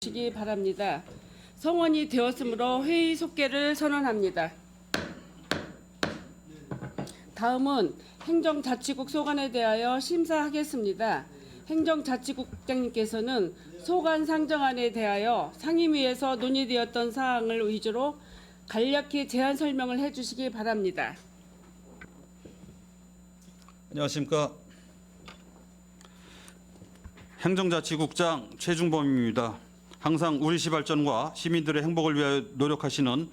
시기 바랍니다. 성원이 되었으므로 회의 속개를 선언합니다. 다음은 행정자치국 소관에 대하여 심사하겠습니다. 행정자치국장님께서는 소관 상정안에 대하여 상임위에서 논의되었던 사항을 위주로 간략히 제안 설명을 해주시기 바랍니다. 안녕하십니까. 행정자치국장 최중범입니다. 항상 우리시 발전과 시민들의 행복을 위하여 노력하시는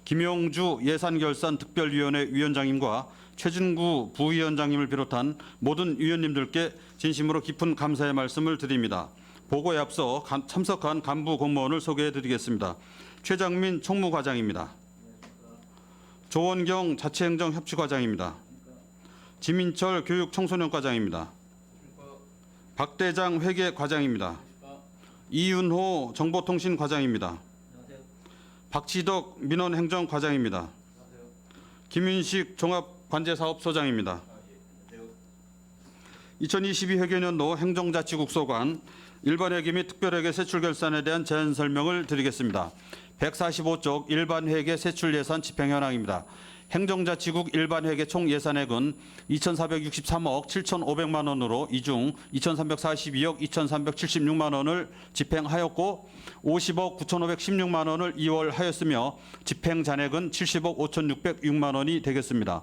김용주 예산결산특별위원회 위원장님과 최진구 부위원장님을 비롯한 모든 위원님들께 진심으로 깊은 감사의 말씀을 드립니다. 보고에 앞서 참석한 간부 공무원을 소개해 드리겠습니다. 최장민 총무과장입니다. 조원경 자치행정협치과장입니다. 지민철 교육청소년과장입니다. 박대장 회계과장입니다. 이윤호 정보통신과장입니다. 박지덕 민원행정과장입니다. 김윤식 종합관제사업소장입니다. 2022 회계년도 행정자치국 소관 일반회계 및 특별회계 세출결산에 대한 제안 설명을 드리겠습니다. 145쪽 일반회계 세출예산 집행현황입니다. 행정자치국 일반회계 총 예산액은 2,463억 7,500만 원으로 이 중 2,342억 2,376만 원을 집행하였고 50억 9,516만 원을 이월하였으며 집행 잔액은 70억 5,606만 원이 되겠습니다.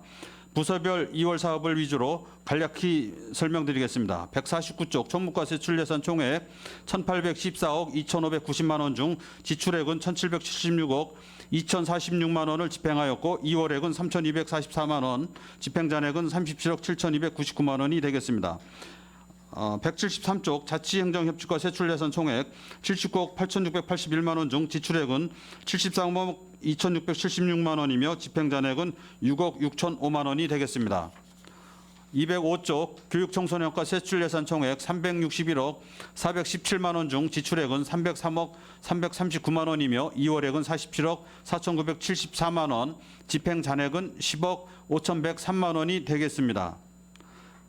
부서별 2월 사업을 위주로 간략히 설명드리겠습니다. 149쪽 총무과 세출예산 총액 1,814억 2,590만 원 중 지출액은 1,776억 2,046만 원을 집행하였고 2월액은 3,244만 원, 집행잔액은 37억 7,299만 원이 되겠습니다. 173쪽 자치행정협치과 세출예산 총액 79억 8,681만 원 중 지출액은 73억 2,676만 원이며 집행잔액은 6억 6,005만 원이 되겠습니다. 205쪽 교육청소년과 세출예산 총액 361억 417만 원 중 지출액은 303억 339만 원이며 2월액은 47억 4,974만 원, 집행잔액은 10억 5,103만 원이 되겠습니다.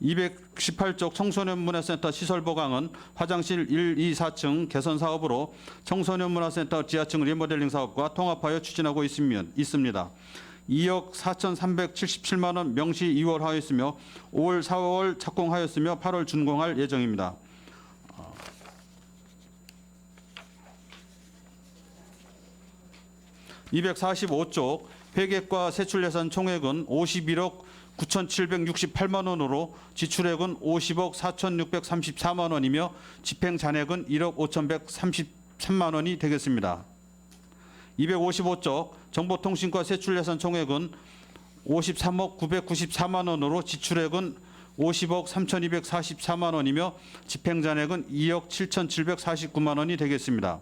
218쪽 청소년문화센터 시설보강은 화장실 1, 2, 4층 개선 사업으로 청소년문화센터 지하층 리모델링 사업과 통합하여 추진하고 있습니다. 2억 4,377만 원 명시 2월 하였으며 5월, 4월 착공하였으며 8월 준공할 예정입니다. (245쪽) 회계과 세출예산 총액은 51억 9,768만 원으로 지출액은 50억 4,634만 원이며 집행잔액은 1억 5,133만 원이 되겠습니다. 255쪽 정보통신과 세출예산 총액은 53억 994만 원으로 지출액은 50억 3,244만 원이며 집행잔액은 2억 7,749만 원이 되겠습니다.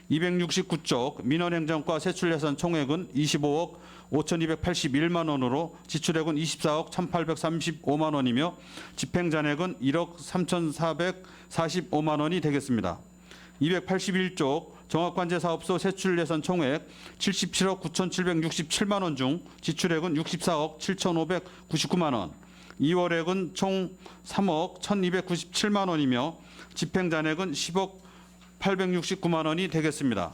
269쪽 민원행정과 세출예산 총액은 25억 5,281만 원으로 지출액은 24억 1,835만 원이며 집행잔액은 1억 3,445만 원이 되겠습니다. 281쪽 종합관제사업소 세출예산 총액 77억 9,767만 원 중 지출액은 64억 7,599만 원, 2월액은 총 3억 1,297만 원이며 집행잔액은 10억 869만 원이 되겠습니다.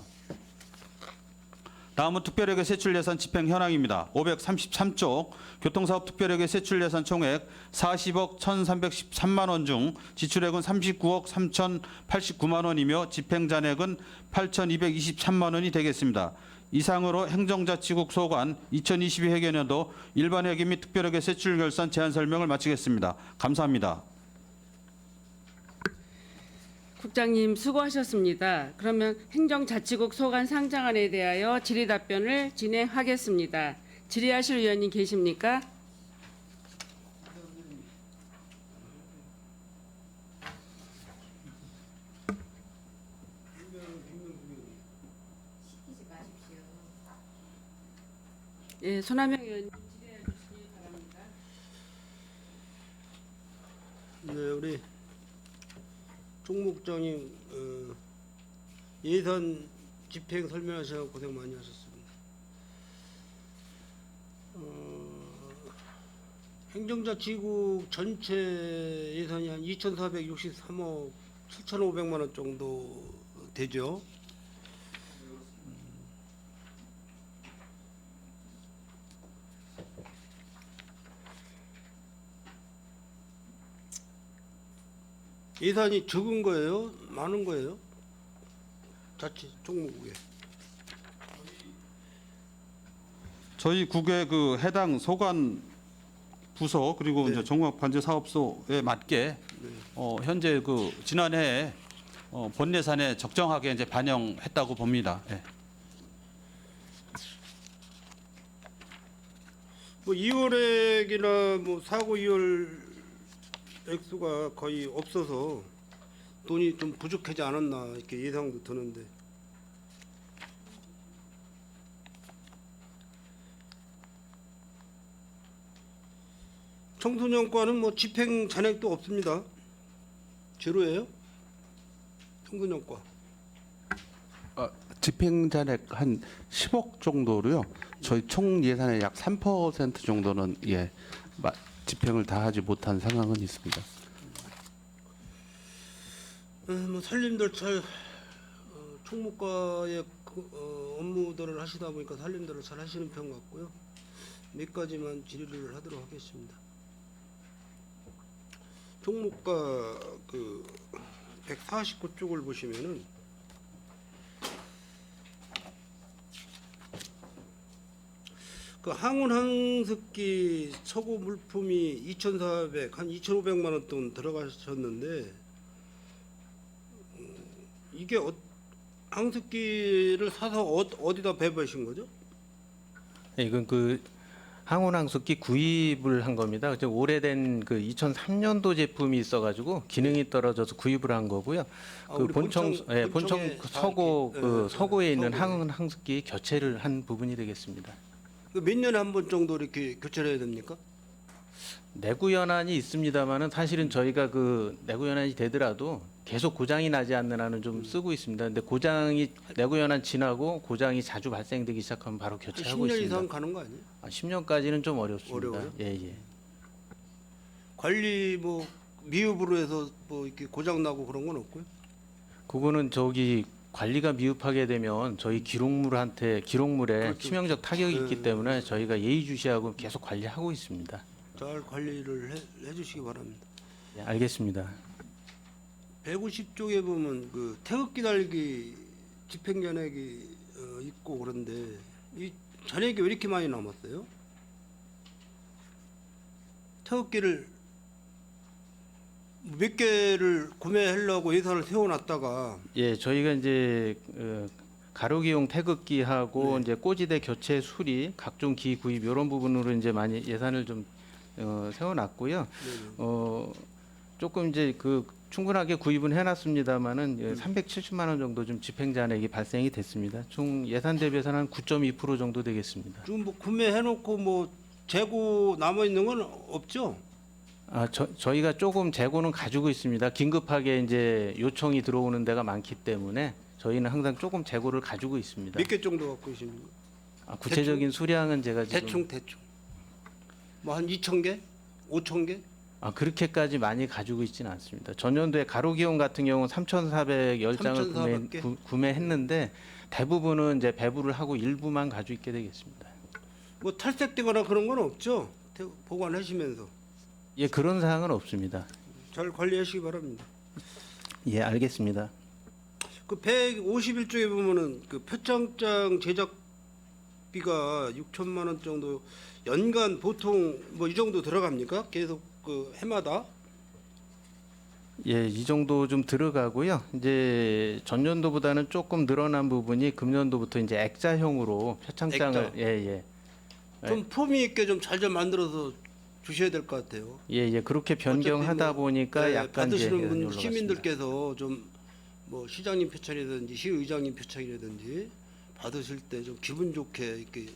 다음은 특별회계 세출예산 집행 현황입니다. 533쪽 교통사업 특별회계 세출예산 총액 40억 1,313만 원 중 지출액은 39억 3,089만 원이며 집행잔액은 8,223만 원이 되겠습니다. 이상으로 행정자치국 소관 2022 회계년도 일반회계 및 특별회계 세출결산 제안 설명을 마치겠습니다. 감사합니다. 국장님 수고하셨습니다. 그러면 행정자치국 소관 상정안에 대하여 질의 답변을 진행하겠습니다. 질의하실 위원님 계십니까? 예, 손하명 의원님 질의해 주시기 바랍니다. 네, 우리 총무국장님 예산 집행 설명하셔서 고생 많이 하셨습니다. 행정자치국 전체 예산이 한 2,463억 7,500만 원 정도 되죠. 예산이 적은 거예요? 많은 거예요? 자치 총무국에. 저희 국의 그 해당 소관 부서 그리고 네. 이제 종합관제사업소에 맞게 현재 그 지난해 본 예산에 적정하게 이제 반영했다고 봅니다. 예. 뭐 2월액이나 뭐 사고 2월 액수가 거의 없어서 돈이 좀 부족하지 않았나 이렇게 예상도 드는데. 청소년과는 뭐 집행 잔액도 없습니다. 제로예요? 청소년과. 집행잔액 한 10억 정도로요. 저희 총 예산의 약 3% 정도는 집행을 다 하지 못한 상황은 있습니다. 뭐 살림들 잘 총무과의 업무들을 하시다 보니까 살림들을 잘 하시는 편 같고요. 몇 가지만 질의를 하도록 하겠습니다. 총무과 그 149쪽을 보시면은 그 항운 항습기 서고 물품이 2,400, 한 2,500만 원 돈 들어가셨는데 이게 항습기를 사서 어디다 배부하신 거죠? 이건 그 항온항습기 구입을 한 겁니다. 그래서 오래된 그 2003년도 제품이 있어가지고 기능이 떨어져서 구입을 한 거고요. 그 우리 본청 본청에 다 서고 이렇게, 그 서고에 있는 서고에. 항온항습기 교체를 한 부분이 되겠습니다. 몇 년에 한 번 정도 이렇게 교체를 해야 됩니까? 내구 연한이 있습니다만은 사실은 저희가 그 내구 연한이 되더라도 계속 고장이 나지 않는 한은 좀 쓰고 있습니다. 근데 내구 연한 지나고 고장이 자주 발생되기 시작하면 바로 한 교체하고 10년 있습니다. 이상 가는 거 아니에요? 10년까지는 좀 어렵습니다. 어려워요? 예, 예. 관리 뭐 미흡으로 해서 뭐 이렇게 고장 나고 그런 건 없고요. 그거는 저기 관리가 미흡하게 되면 저희 기록물에 그렇죠. 치명적 타격이 있기 네. 때문에 저희가 예의주시하고 계속 관리하고 있습니다. 잘 관리를 해주시기 바랍니다. 예, 알겠습니다. 150쪽에 보면 그 태극기 달기 집행 잔액이 있고 그런데 이 잔액이 왜 이렇게 많이 남았어요? 태극기를 몇 개를 구매하려고 예산을 세워놨다가 예, 저희가 이제 가로기용 태극기하고 네. 이제 꼬지대 교체 수리, 각종 기 구입 이런 부분으로 이제 많이 예산을 좀 세워놨고요. 조금 이제 그 충분하게 구입은 해놨습니다만은 370만 원 정도 좀 집행 잔액이 발생이 됐습니다. 총 예산 대비해서는 한 9.2% 정도 되겠습니다. 지금 뭐 구매해놓고 뭐 재고 남아 있는 건 없죠? 저희가 조금 재고는 가지고 있습니다. 긴급하게 이제 요청이 들어오는 데가 많기 때문에 저희는 항상 조금 재고를 가지고 있습니다. 몇 개 정도 갖고 계십니까? 구체적인 수량은 제가 지금 대충 뭐 한 2,000개, 5,000개? 그렇게까지 많이 가지고 있지는 않습니다. 전년도에 가로기용 같은 경우는 3,410장을 3,400개? 구매했는데 대부분은 이제 배부를 하고 일부만 가지고 있게 되겠습니다. 뭐 탈색되거나 그런 건 없죠? 보관하시면서 예, 그런 사항은 없습니다. 잘 관리하시기 바랍니다. 예, 알겠습니다. 그 151쪽에 보면은 그 표창장 제작비가 6천만 원 정도 연간 보통 뭐 이 정도 들어갑니까? 계속 그 해마다? 예, 이 정도 좀 들어가고요. 이제 전년도보다는 조금 늘어난 부분이 금년도부터 이제 액자형으로 표창장을 액자. 예. 좀 품위 있게 좀 잘 주셔야 될 것 같아요. 예, 그렇게 변경하다 어차피 뭐, 보니까 네, 약간 이제 받으시는 예산이 분 올라갔습니다. 시민들께서 좀 뭐 시장님 표창이라든지 시의장님 표창이라든지 받으실 때 좀 기분 좋게 이렇게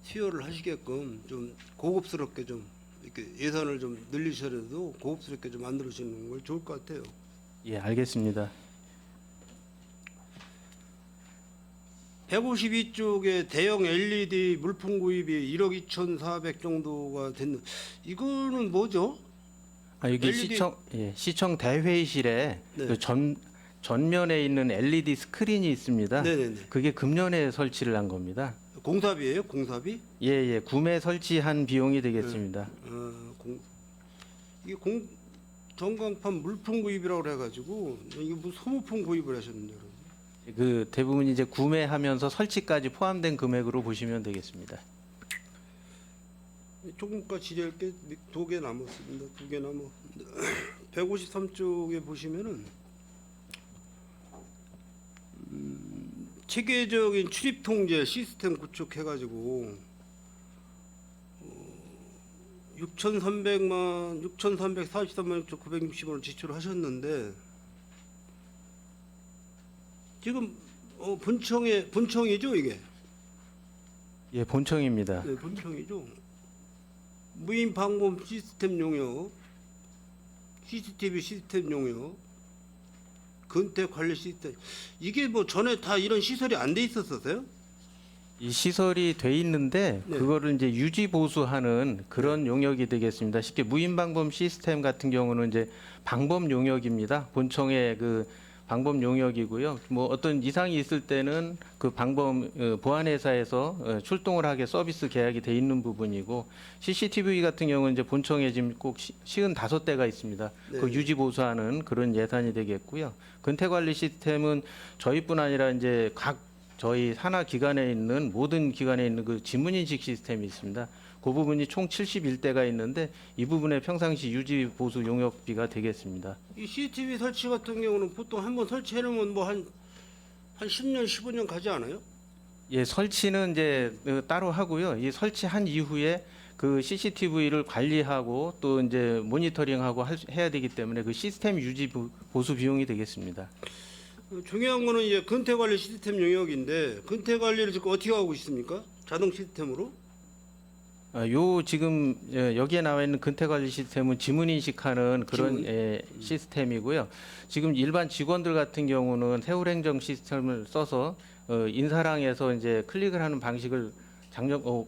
수여를 하시게끔 좀 고급스럽게 좀 이렇게 예산을 좀 늘리셔도 고급스럽게 좀 만들어주시는 걸 좋을 것 같아요. 예, 알겠습니다. 152쪽에 대형 LED 물품 구입이 1억 2,400 정도가 됐는 이거는 뭐죠? 여기 LED 시청 대회의실에 네. 그 전면에 있는 LED 스크린이 있습니다. 네네네. 그게 금년에 설치를 한 겁니다. 공사비예요? 공사비? 예, 구매 설치한 비용이 되겠습니다. 이게 전광판 물품 구입이라고 그래가지고 이게 뭐 소모품 구입을 하셨는데 그럼. 그 대부분 이제 구매하면서 설치까지 포함된 금액으로 보시면 되겠습니다. 조금까지 질의할 게 2개 남았습니다. 2개 남아. 153쪽에 보시면은 체계적인 출입 통제 시스템 구축해가지고 6,343만 6,960원을 지출하셨는데 지금 본청이죠 이게? 예, 본청입니다. 네, 본청이죠. 무인 방범 시스템 용역, CCTV 시스템 용역, 근태 관리 시스템. 이게 뭐 전에 다 이런 시설이 안 돼 있었어요? 이 시설이 돼 있는데 네. 그거를 이제 유지 보수하는 그런 용역이 되겠습니다. 쉽게 무인 방범 시스템 같은 경우는 이제 방범 용역입니다. 본청의 그 방범 용역이고요. 뭐 어떤 이상이 있을 때는 그 방범 보안 회사에서 출동을 하게 서비스 계약이 돼 있는 부분이고 CCTV 같은 경우는 이제 본청에 지금 꼭 55대가 있습니다. 네. 그 유지 보수하는 그런 예산이 되겠고요. 근태 관리 시스템은 저희뿐 아니라 이제 각 저희 산하 기관에 있는 모든 기관에 있는 그 지문 인식 시스템이 있습니다. 그 부분이 총 71대가 있는데 이 부분에 평상시 유지 보수 용역비가 되겠습니다. 이 CCTV 설치 같은 경우는 보통 한번 설치해놓으면 뭐 한 10년, 15년 가지 않아요? 예, 설치는 이제 따로 하고요. 이 설치한 이후에 그 CCTV를 관리하고 또 이제 모니터링하고 해야 되기 때문에 그 시스템 유지 보수 비용이 되겠습니다. 중요한 거는 이제 근태 관리 시스템 용역인데 근태 관리를 지금 어떻게 하고 있습니까? 자동 시스템으로? 요 지금 여기에 나와 있는 근태 관리 시스템은 지문 인식하는 그런 시스템이고요. 지금 일반 직원들 같은 경우는 세월행정 시스템을 써서 인사랑에서 이제 클릭을 하는 방식을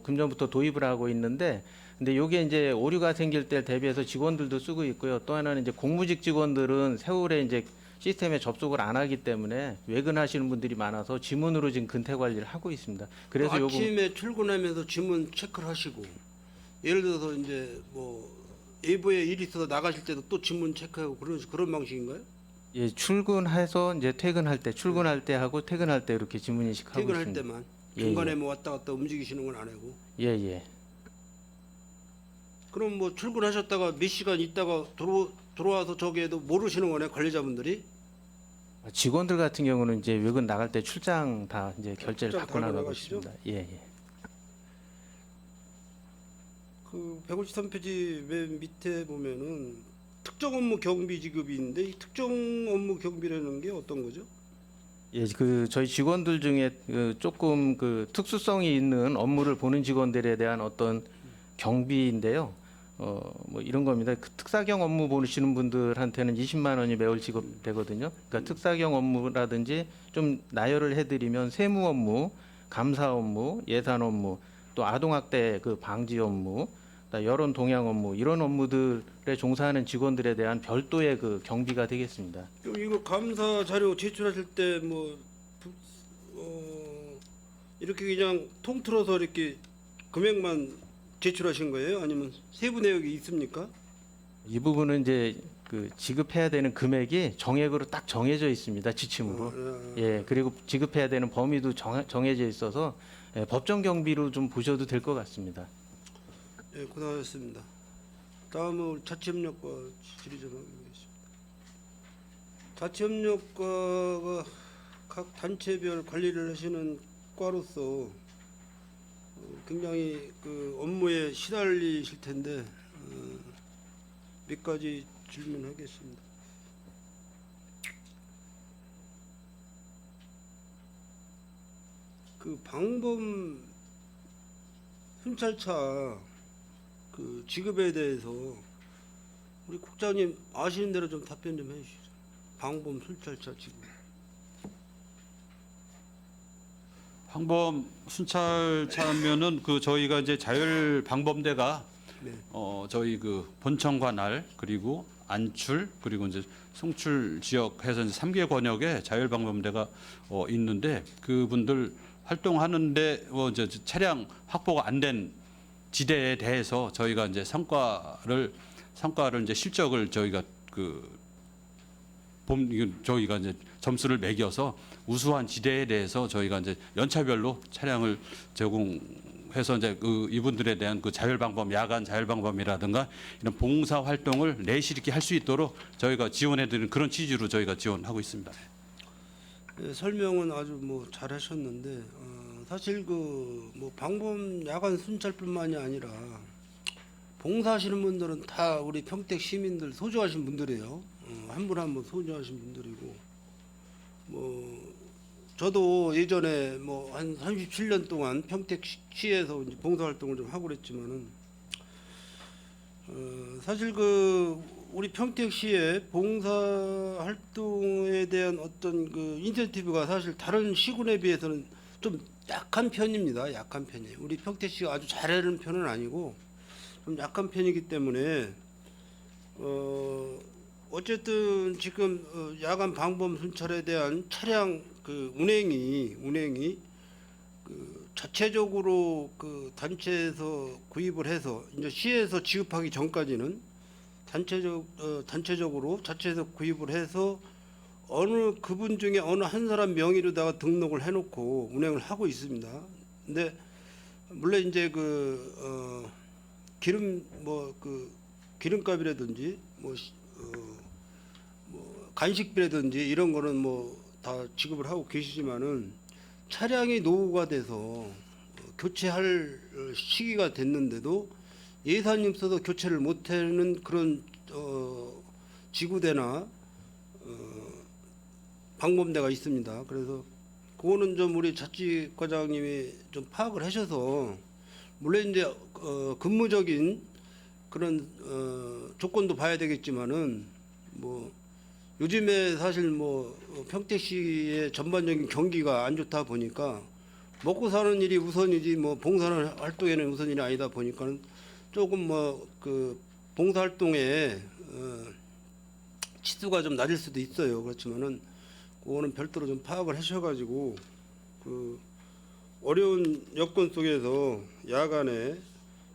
금년부터 도입을 하고 있는데, 근데 요게 이제 오류가 생길 때 대비해서 직원들도 쓰고 있고요. 또 하나는 이제 공무직 직원들은 세월에 이제 시스템에 접속을 안 하기 때문에 외근하시는 분들이 많아서 지문으로 지금 근태 관리를 하고 있습니다. 그래서 요거 아침에 출근하면서 지문 체크를 하시고 예를 들어서 이제 뭐 예보에 일이 있어서 나가실 때도 또 지문 체크하고 그런 방식인가요? 예, 출근해서 이제 퇴근할 때 출근할 때 하고 퇴근할 때 이렇게 지문 인식하고 퇴근할 있습니다. 때만 예, 중간에 뭐 왔다 갔다 움직이시는 건 안 하고. 예, 예. 그럼 뭐 출근하셨다가 몇 시간 있다가 들어와서 저기에도 모르시는 거네 관리자분들이? 직원들 같은 경우는 이제 외근 나갈 때 출장 다 이제 결제를 출장 받고 다 나가고 나가시죠? 있습니다. 예, 예. 그 153페이지 맨 밑에 보면은 특정 업무 경비 지급이 있는데 이 특정 업무 경비라는 게 어떤 거죠? 예, 그 저희 직원들 중에 그 조금 그 특수성이 있는 업무를 보는 직원들에 대한 어떤 경비인데요. 뭐 이런 겁니다. 그 특사경 업무 보시는 분들한테는 20만 원이 매월 지급되거든요. 그러니까 특사경 업무라든지 좀 나열을 해드리면 세무 업무, 감사 업무, 예산 업무, 또 아동학대 그 방지 업무, 여론 동향 업무 이런 업무들에 종사하는 직원들에 대한 별도의 그 경비가 되겠습니다. 그럼 이거 감사 자료 제출하실 때 뭐 이렇게 그냥 통틀어서 이렇게 금액만 제출하신 거예요? 아니면 세부 내역이 있습니까? 이 부분은 이제 그 지급해야 되는 금액이 정액으로 딱 정해져 있습니다. 지침으로. 예, 그리고 지급해야 되는 범위도 정해져 있어서 법정 경비로 좀 보셔도 될 것 같습니다. 예, 고생하셨습니다. 다음은 자치협력과 질의 좀 하겠습니다. 자치협력과가 각 단체별 관리를 하시는 과로서 굉장히 그 업무에 시달리실 텐데 몇 가지 질문하겠습니다. 그 방범 순찰차 그 지급에 대해서 우리 국장님 아시는 대로 좀 답변 좀 해주시죠. 방범 순찰차 지급. 방범 순찰차면은 그 저희가 이제 자율 방범대가 네. 저희 그 본청 관할 그리고 안출 그리고 이제 송출 지역 해서 이제 3개 권역에 자율 방범대가 있는데 그분들 활동하는데 이제 차량 확보가 안 된 지대에 대해서 저희가 이제 성과를 이제 실적을 저희가 저희가 이제 점수를 매겨서 우수한 지대에 대해서 저희가 이제 연차별로 차량을 제공해서 이제 이분들에 대한 자율 방범, 야간 자율 방범이라든가 이런 봉사 활동을 내실 있게 할 수 있도록 저희가 지원해드리는 그런 취지로 저희가 지원하고 있습니다. 예, 설명은 아주 뭐 잘하셨는데 사실 뭐 방범 야간 순찰뿐만이 아니라 봉사하시는 분들은 다 우리 평택 시민들 소중하신 분들이에요. 한 분 한 분 소중하신 분들이고 뭐 저도 예전에 뭐 한 37년 동안 평택시에서 이제 봉사활동을 좀 하고 그랬지만은 사실 우리 평택시의 봉사활동에 대한 어떤 인센티브가 사실 다른 시군에 비해서는 좀 약한 편입니다. 약한 편이에요. 우리 평택시가 아주 잘하는 편은 아니고 좀 약한 편이기 때문에 어쨌든 지금 야간 방범 순찰에 대한 차량 운행이 자체적으로 단체에서 구입을 해서 이제 시에서 지급하기 전까지는 단체적으로 자체에서 구입을 해서 어느 그분 중에 어느 한 사람 명의로다가 등록을 해놓고 운행을 하고 있습니다. 근데 물론 이제 기름값이라든지 뭐 간식비라든지 이런 거는 뭐 다 지급을 하고 계시지만은 차량이 노후가 돼서 교체할 시기가 됐는데도 예산이 없어서 교체를 못하는 그런 지구대나 방범대가 있습니다. 그래서 그거는 좀 우리 자치과장님이 좀 파악을 하셔서 물론 이제 근무적인 그런 조건도 봐야 되겠지만은 뭐 요즘에 사실 뭐 평택시의 전반적인 경기가 안 좋다 보니까 먹고 사는 일이 우선이지 뭐 봉사 활동에는 우선이 아니다 보니까는 조금 봉사 활동에 치수가 좀 낮을 수도 있어요. 그렇지만은 그거는 별도로 좀 파악을 하셔가지고 어려운 여건 속에서 야간에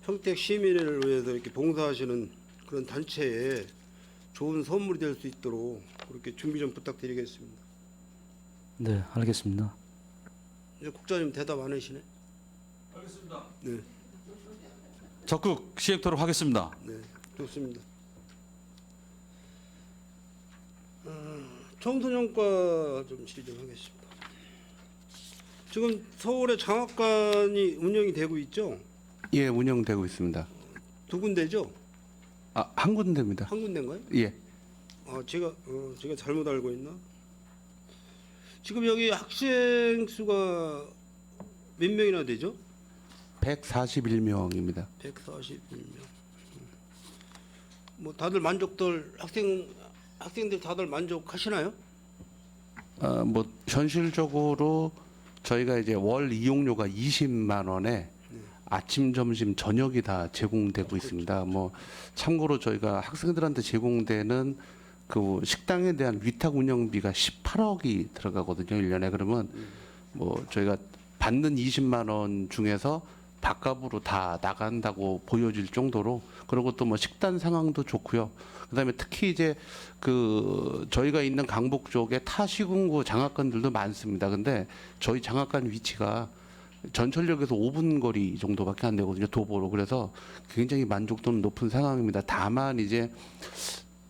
평택 시민을 위해서 이렇게 봉사하시는 그런 단체에 좋은 선물이 될 수 있도록 그렇게 준비 좀 부탁드리겠습니다. 네, 알겠습니다. 이제 국장님 대답 안 하시네. 알겠습니다. 네, 적극 시행토록 하겠습니다. 네, 좋습니다. 청소년과 좀 질의 좀 하겠습니다. 지금 서울에 장학관이 운영이 되고 있죠? 예, 운영되고 있습니다. 두 군데죠? 한 군데입니다. 한 군데인가요? 예. 제가 잘못 알고 있나? 지금 여기 학생 수가 몇 명이나 되죠? 141명입니다. 141명. 뭐 다들 학생들 다들 만족하시나요? 뭐 현실적으로 저희가 이제 월 이용료가 20만 원에 아침, 점심, 저녁이 다 제공되고 있습니다. 뭐 참고로 저희가 학생들한테 제공되는 식당에 대한 위탁 운영비가 18억이 들어가거든요. 1년에. 그러면 뭐 저희가 받는 20만 원 중에서 밥값으로 다 나간다고 보여질 정도로, 그리고 또 뭐 식단 상황도 좋고요. 그다음에 특히 이제 저희가 있는 강북 쪽에 타 시군구 장학관들도 많습니다. 근데 저희 장학관 위치가 전철역에서 5분 거리 정도밖에 안 되거든요. 도보로. 그래서 굉장히 만족도는 높은 상황입니다. 다만 이제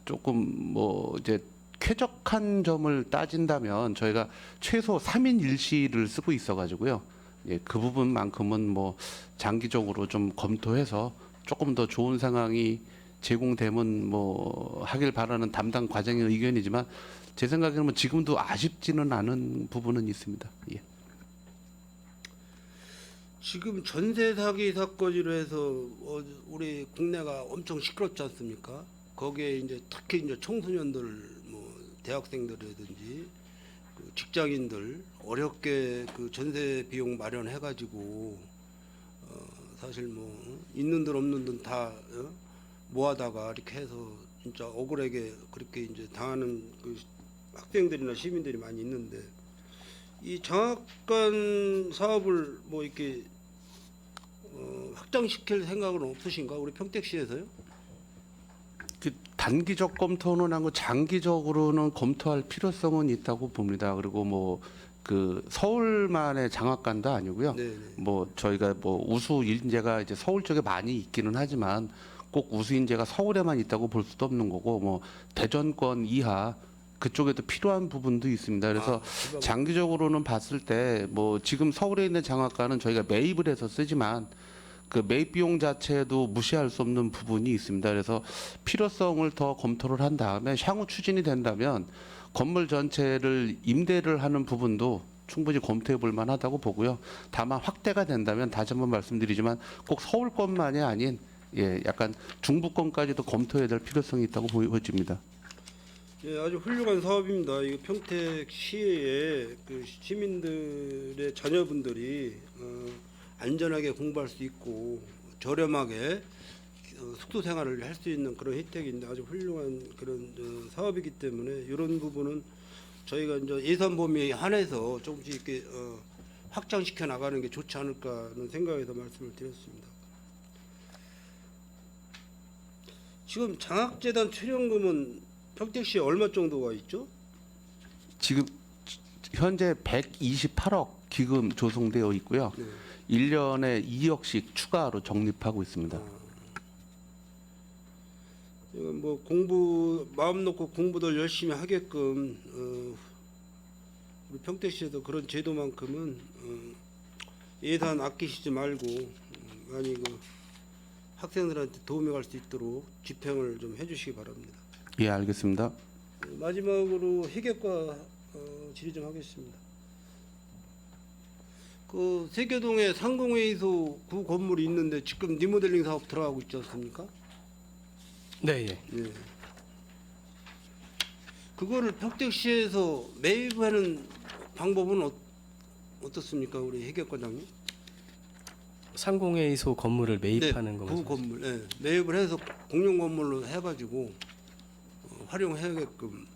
조금 뭐 이제 쾌적한 점을 따진다면 저희가 최소 3인 1실을 쓰고 있어가지고요. 예, 그 부분만큼은 뭐 장기적으로 좀 검토해서 조금 더 좋은 상황이 제공되면 뭐 하길 바라는 담당 과장의 의견이지만 제 생각에는 뭐 지금도 아쉽지는 않은 부분은 있습니다. 예. 지금 전세 사기 사건으로 해서 우리 국내가 엄청 시끄럽지 않습니까? 거기에 이제 특히 이제 청소년들, 뭐 대학생들이라든지 직장인들 어렵게 전세 비용 마련해가지고 사실 뭐 있는 돈 없는 돈 다 모아다가 이렇게 해서 진짜 억울하게 그렇게 이제 당하는 학생들이나 시민들이 많이 있는데, 이 장학관 사업을 뭐 이렇게 확장시킬 생각은 없으신가? 우리 평택시에서요? 단기적 검토는 하고 장기적으로는 검토할 필요성은 있다고 봅니다. 그리고 뭐 그 서울만의 장학관도 아니고요. 네, 네. 뭐 저희가 뭐 우수 인재가 이제 서울 쪽에 많이 있기는 하지만 꼭 우수 인재가 서울에만 있다고 볼 수도 없는 거고 뭐 대전권 이하 그쪽에도 필요한 부분도 있습니다. 그래서 지방- 장기적으로는 봤을 때 뭐 지금 서울에 있는 장학관은 저희가 매입을 해서 쓰지만 그 매입 비용 자체도 무시할 수 없는 부분이 있습니다. 그래서 필요성을 더 검토를 한 다음에 향후 추진이 된다면 건물 전체를 임대를 하는 부분도 충분히 검토해 볼 만하다고 보고요. 다만 확대가 된다면 다시 한번 말씀드리지만 꼭 서울권만이 아닌 약간 중부권까지도 검토해야 될 필요성이 있다고 보여집니다. 예, 아주 훌륭한 사업입니다. 이거 평택시의 그 시민들의 자녀분들이 안전하게 공부할 수 있고 저렴하게 숙소 생활을 할 수 있는 그런 혜택인데 아주 훌륭한 그런 사업이기 때문에 이런 부분은 저희가 이제 예산 범위에 한해서 조금씩 이렇게 확장시켜 나가는 게 좋지 않을까 하는 생각에서 말씀을 드렸습니다. 지금 장학재단 출연금은 평택시에 얼마 정도가 있죠? 지금 현재 128억 기금 조성되어 있고요. 네. 1년에 2억씩 추가로 적립하고 있습니다. 이건 뭐 공부 마음 놓고 공부들 열심히 하게끔 우리 평택시에도 그런 제도만큼은 예산 아끼시지 말고 많이 그 학생들한테 도움이 갈 수 있도록 집행을 좀 해주시기 바랍니다. 예, 알겠습니다. 마지막으로 회계과 질의 좀 하겠습니다. 그 세계동에 상공회의소 구 건물이 있는데 지금 리모델링 사업 들어가고 있지 않습니까? 네, 예. 예. 그거를 평택시에서 매입하는 방법은 어떻습니까, 우리 회계과장님? 상공회의소 건물을 매입하는 네, 거 그 말씀하시죠? 건물, 예. 매입을 해서 공용 건물로 해가지고 활용해야게끔.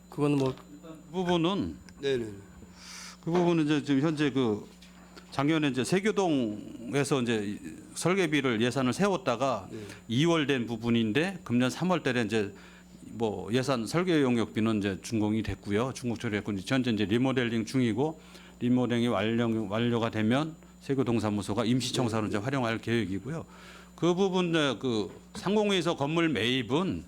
그거는 뭐 그 부분은 네네. 이제 지금 현재 그 작년에 이제 세교동에서 이제 설계비를 예산을 세웠다가 네. 2월 된 부분인데 금년 3월 달에 이제 뭐 예산 설계 용역비는 이제 준공이 됐고요. 준공 처리했고 현재 이제 리모델링 중이고 리모델링이 완료가 되면 세교동사무소가 임시청사로 이제 활용할 계획이고요. 그 부분 그 상공회의소 건물 매입은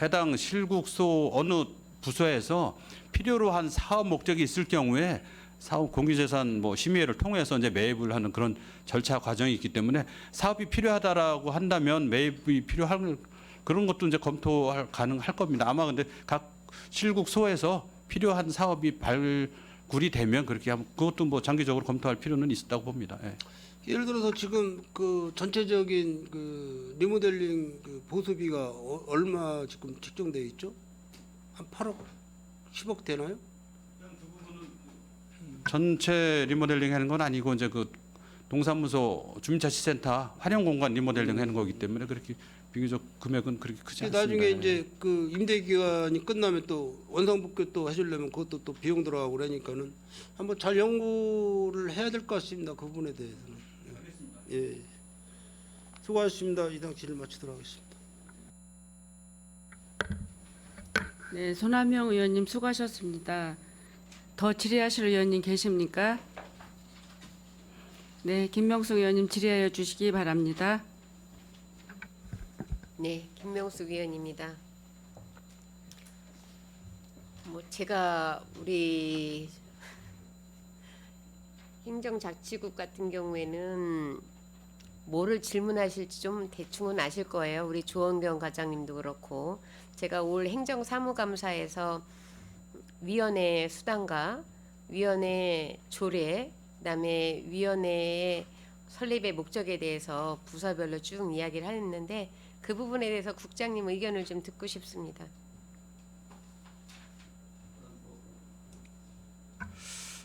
해당 실국소 어느 부서에서 필요로 한 사업 목적이 있을 경우에 사업 공유재산 뭐 심의회를 통해서 이제 매입을 하는 그런 절차 과정이 있기 때문에 사업이 필요하다라고 한다면 매입이 필요할 그런 것도 이제 가능할 겁니다. 아마 근데 각 실국소에서 필요한 사업이 발굴이 되면 그렇게 하면 그것도 뭐 장기적으로 검토할 필요는 있다고 봅니다. 예. 예를 들어서 지금 그 전체적인 그 리모델링 그 보수비가 얼마 지금 책정돼 있죠? 한 8억, 10억 되나요? 전체 리모델링 하는 건 아니고 이제 그 동사무소 주민자치센터 활용 공간 리모델링 하는 거기 때문에 그렇게 비교적 금액은 그렇게 크지 않습니다. 나중에 이제 그 임대 기간이 끝나면 또 원상복귀 또 해주려면 그것도 또 비용 들어가고 그러니까는 한번 잘 연구를 해야 될 것 같습니다. 그 부분에 대해서는. 예. 수고하셨습니다. 이상 질의 마치도록 하겠습니다. 네, 손한명 의원님 수고하셨습니다. 더 질의하실 의원님 계십니까? 네, 김명숙 의원님 질의하여 주시기 바랍니다. 네, 김명숙 의원입니다. 뭐 제가 우리 행정자치국 같은 경우에는 뭐를 질문하실지 좀 대충은 아실 거예요. 우리 조원경 과장님도 그렇고 제가 올 행정사무감사에서 위원회 수당과 위원회 조례, 그다음에 위원회의 설립의 목적에 대해서 부서별로 쭉 이야기를 했는데 그 부분에 대해서 국장님 의견을 좀 듣고 싶습니다.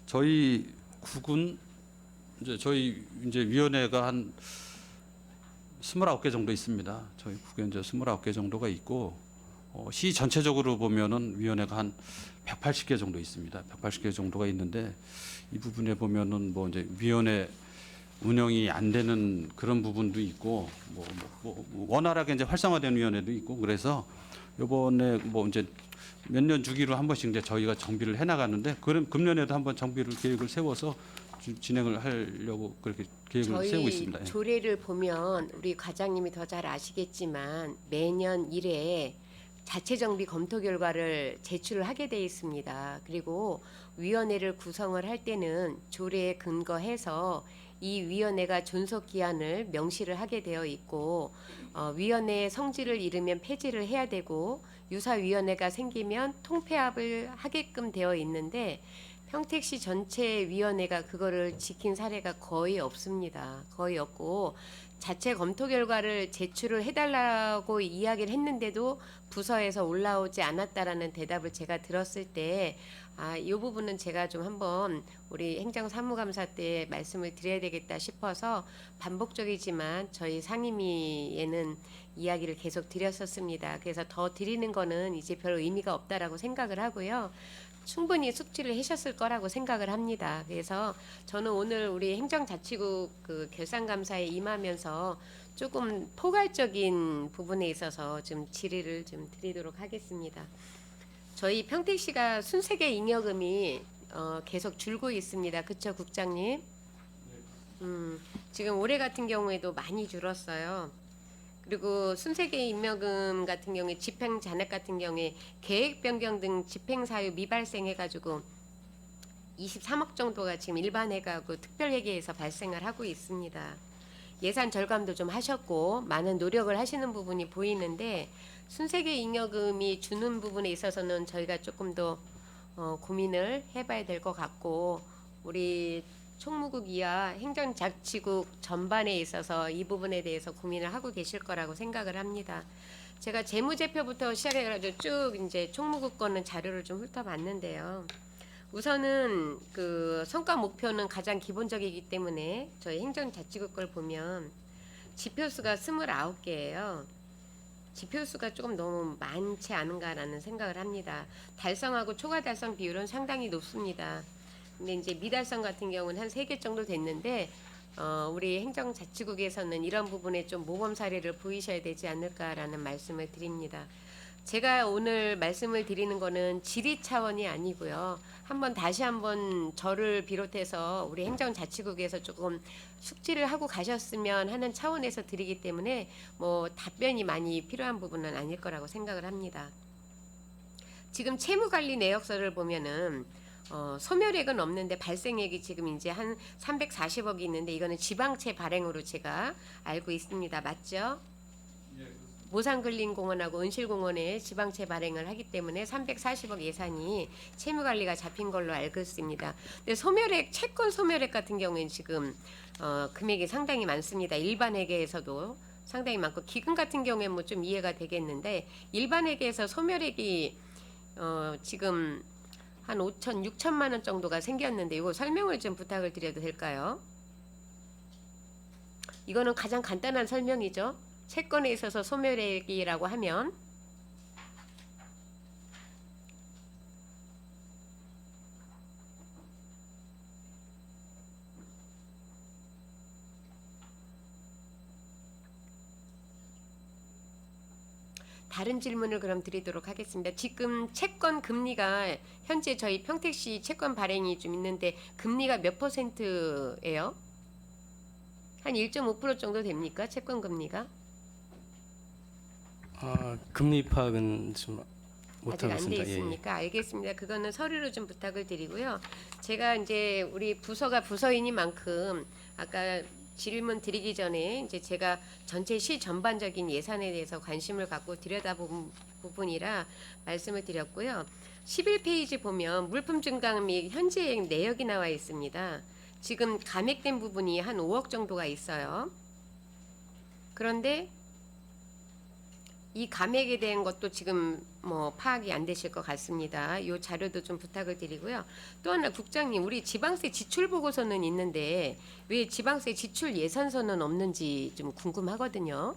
저희 국은 저희 위원회가 한 29개 정도 있습니다. 저희 국에 이제 29개 정도가 있고 시 전체적으로 보면은 위원회가 한 180개 정도 있습니다. 180개 정도가 있는데 이 부분에 보면은 뭐 이제 위원회 운영이 안 되는 그런 부분도 있고 원활하게 이제 활성화된 위원회도 있고 그래서 이번에 뭐 이제 몇 년 주기로 한 번씩 이제 저희가 정비를 해 나가는데 그럼 금년에도 한번 정비를 계획을 세워서 진행을 하려고 그렇게 계획을 세우고 있습니다. 예. 조례를 보면 우리 과장님이 더 잘 아시겠지만 매년 1회 자체 정비 검토 결과를 제출을 하게 돼 있습니다. 그리고 위원회를 구성을 할 때는 조례에 근거해서 이 위원회가 존속 기한을 명시를 하게 되어 있고 위원회의 성질을 잃으면 폐지를 해야 되고 유사위원회가 생기면 통폐합을 하게끔 되어 있는데 평택시 전체 위원회가 그거를 지킨 사례가 거의 없습니다. 거의 없고 자체 검토 결과를 제출을 해달라고 이야기를 했는데도 부서에서 올라오지 않았다라는 대답을 제가 들었을 때 이 부분은 제가 좀 한번 우리 행정사무감사 때 말씀을 드려야 되겠다 싶어서 반복적이지만 저희 상임위에는 이야기를 계속 드렸었습니다. 그래서 더 드리는 거는 이제 별 의미가 없다라고 생각을 하고요. 충분히 숙지를 하셨을 거라고 생각을 합니다. 그래서 저는 오늘 우리 행정자치국 그 결산감사에 임하면서 조금 포괄적인 부분에 있어서 좀 질의를 좀 드리도록 하겠습니다. 저희 평택시가 순세계 잉여금이 계속 줄고 있습니다. 그렇죠, 국장님? 지금 올해 같은 경우에도 많이 줄었어요. 그리고 순세계 잉여금 같은 경우에 집행 잔액 같은 경우에 계획 변경 등 집행 사유 미발생해가지고 23억 정도가 지금 일반회계하고 특별회계에서 발생을 하고 있습니다. 예산 절감도 좀 하셨고 많은 노력을 하시는 부분이 보이는데 순세계 잉여금이 주는 부분에 있어서는 저희가 조금 더 고민을 해봐야 될 것 같고 우리 총무국 이하 행정자치국 전반에 있어서 이 부분에 대해서 고민을 하고 계실 거라고 생각을 합니다. 제가 재무제표부터 시작해가지고 쭉 이제 총무국 거는 자료를 좀 훑어봤는데요. 우선은 그 성과 목표는 가장 기본적이기 때문에 저희 행정자치국 걸 보면 지표수가 29개예요. 지표수가 조금 너무 많지 않은가라는 생각을 합니다. 달성하고 초과 달성 비율은 상당히 높습니다. 근데 이제 미달성 같은 경우는 한 3개 정도 됐는데 우리 행정자치국에서는 이런 부분에 좀 모범 사례를 보이셔야 되지 않을까라는 말씀을 드립니다. 제가 오늘 말씀을 드리는 거는 질의 차원이 아니고요. 다시 한번 저를 비롯해서 우리 행정자치국에서 조금 숙지를 하고 가셨으면 하는 차원에서 드리기 때문에 뭐 답변이 많이 필요한 부분은 아닐 거라고 생각을 합니다. 지금 채무관리 내역서를 보면은 소멸액은 없는데 발생액이 지금 이제 한 340억이 있는데 이거는 지방채 발행으로 제가 알고 있습니다. 맞죠? 모산근린공원하고 은실공원에 지방채 발행을 하기 때문에 340억 예산이 채무관리가 잡힌 걸로 알고 있습니다. 근데 소멸액, 채권 소멸액 같은 경우에는 지금 금액이 상당히 많습니다. 일반 회계에서도 상당히 많고 기금 같은 경우에 뭐 좀 이해가 되겠는데 일반 회계에서 소멸액이 지금 한 5천, 6천만 원 정도가 생겼는데 이거 설명을 좀 부탁을 드려도 될까요? 이거는 가장 간단한 설명이죠. 채권에 있어서 소멸액이라고 하면 다른 질문을 그럼 드리도록 하겠습니다. 지금 채권 금리가 현재 저희 평택시 채권 발행이 좀 있는데 금리가 몇 %예요? 한 1.5% 정도 됩니까? 채권 금리가? 금리 파악은 좀 아직 안 돼 못하겠습니다. 있습니까? 알겠습니다. 그거는 서류로 좀 부탁을 드리고요. 제가 이제 우리 부서가 부서이니만큼 아까 질문 드리기 전에 이제 제가 전체 시 전반적인 예산에 대해서 관심을 갖고 들여다본 부분이라 말씀을 드렸고요. 11페이지 보면 물품 증강 및 현지행 내역이 나와 있습니다. 지금 감액된 부분이 한 5억 정도가 있어요. 그런데 이 감액에 대한 것도 지금 뭐 파악이 안 되실 것 같습니다. 이 자료도 좀 부탁을 드리고요. 또 하나 국장님, 우리 지방세 지출 보고서는 있는데 왜 지방세 지출 예산서는 없는지 좀 궁금하거든요.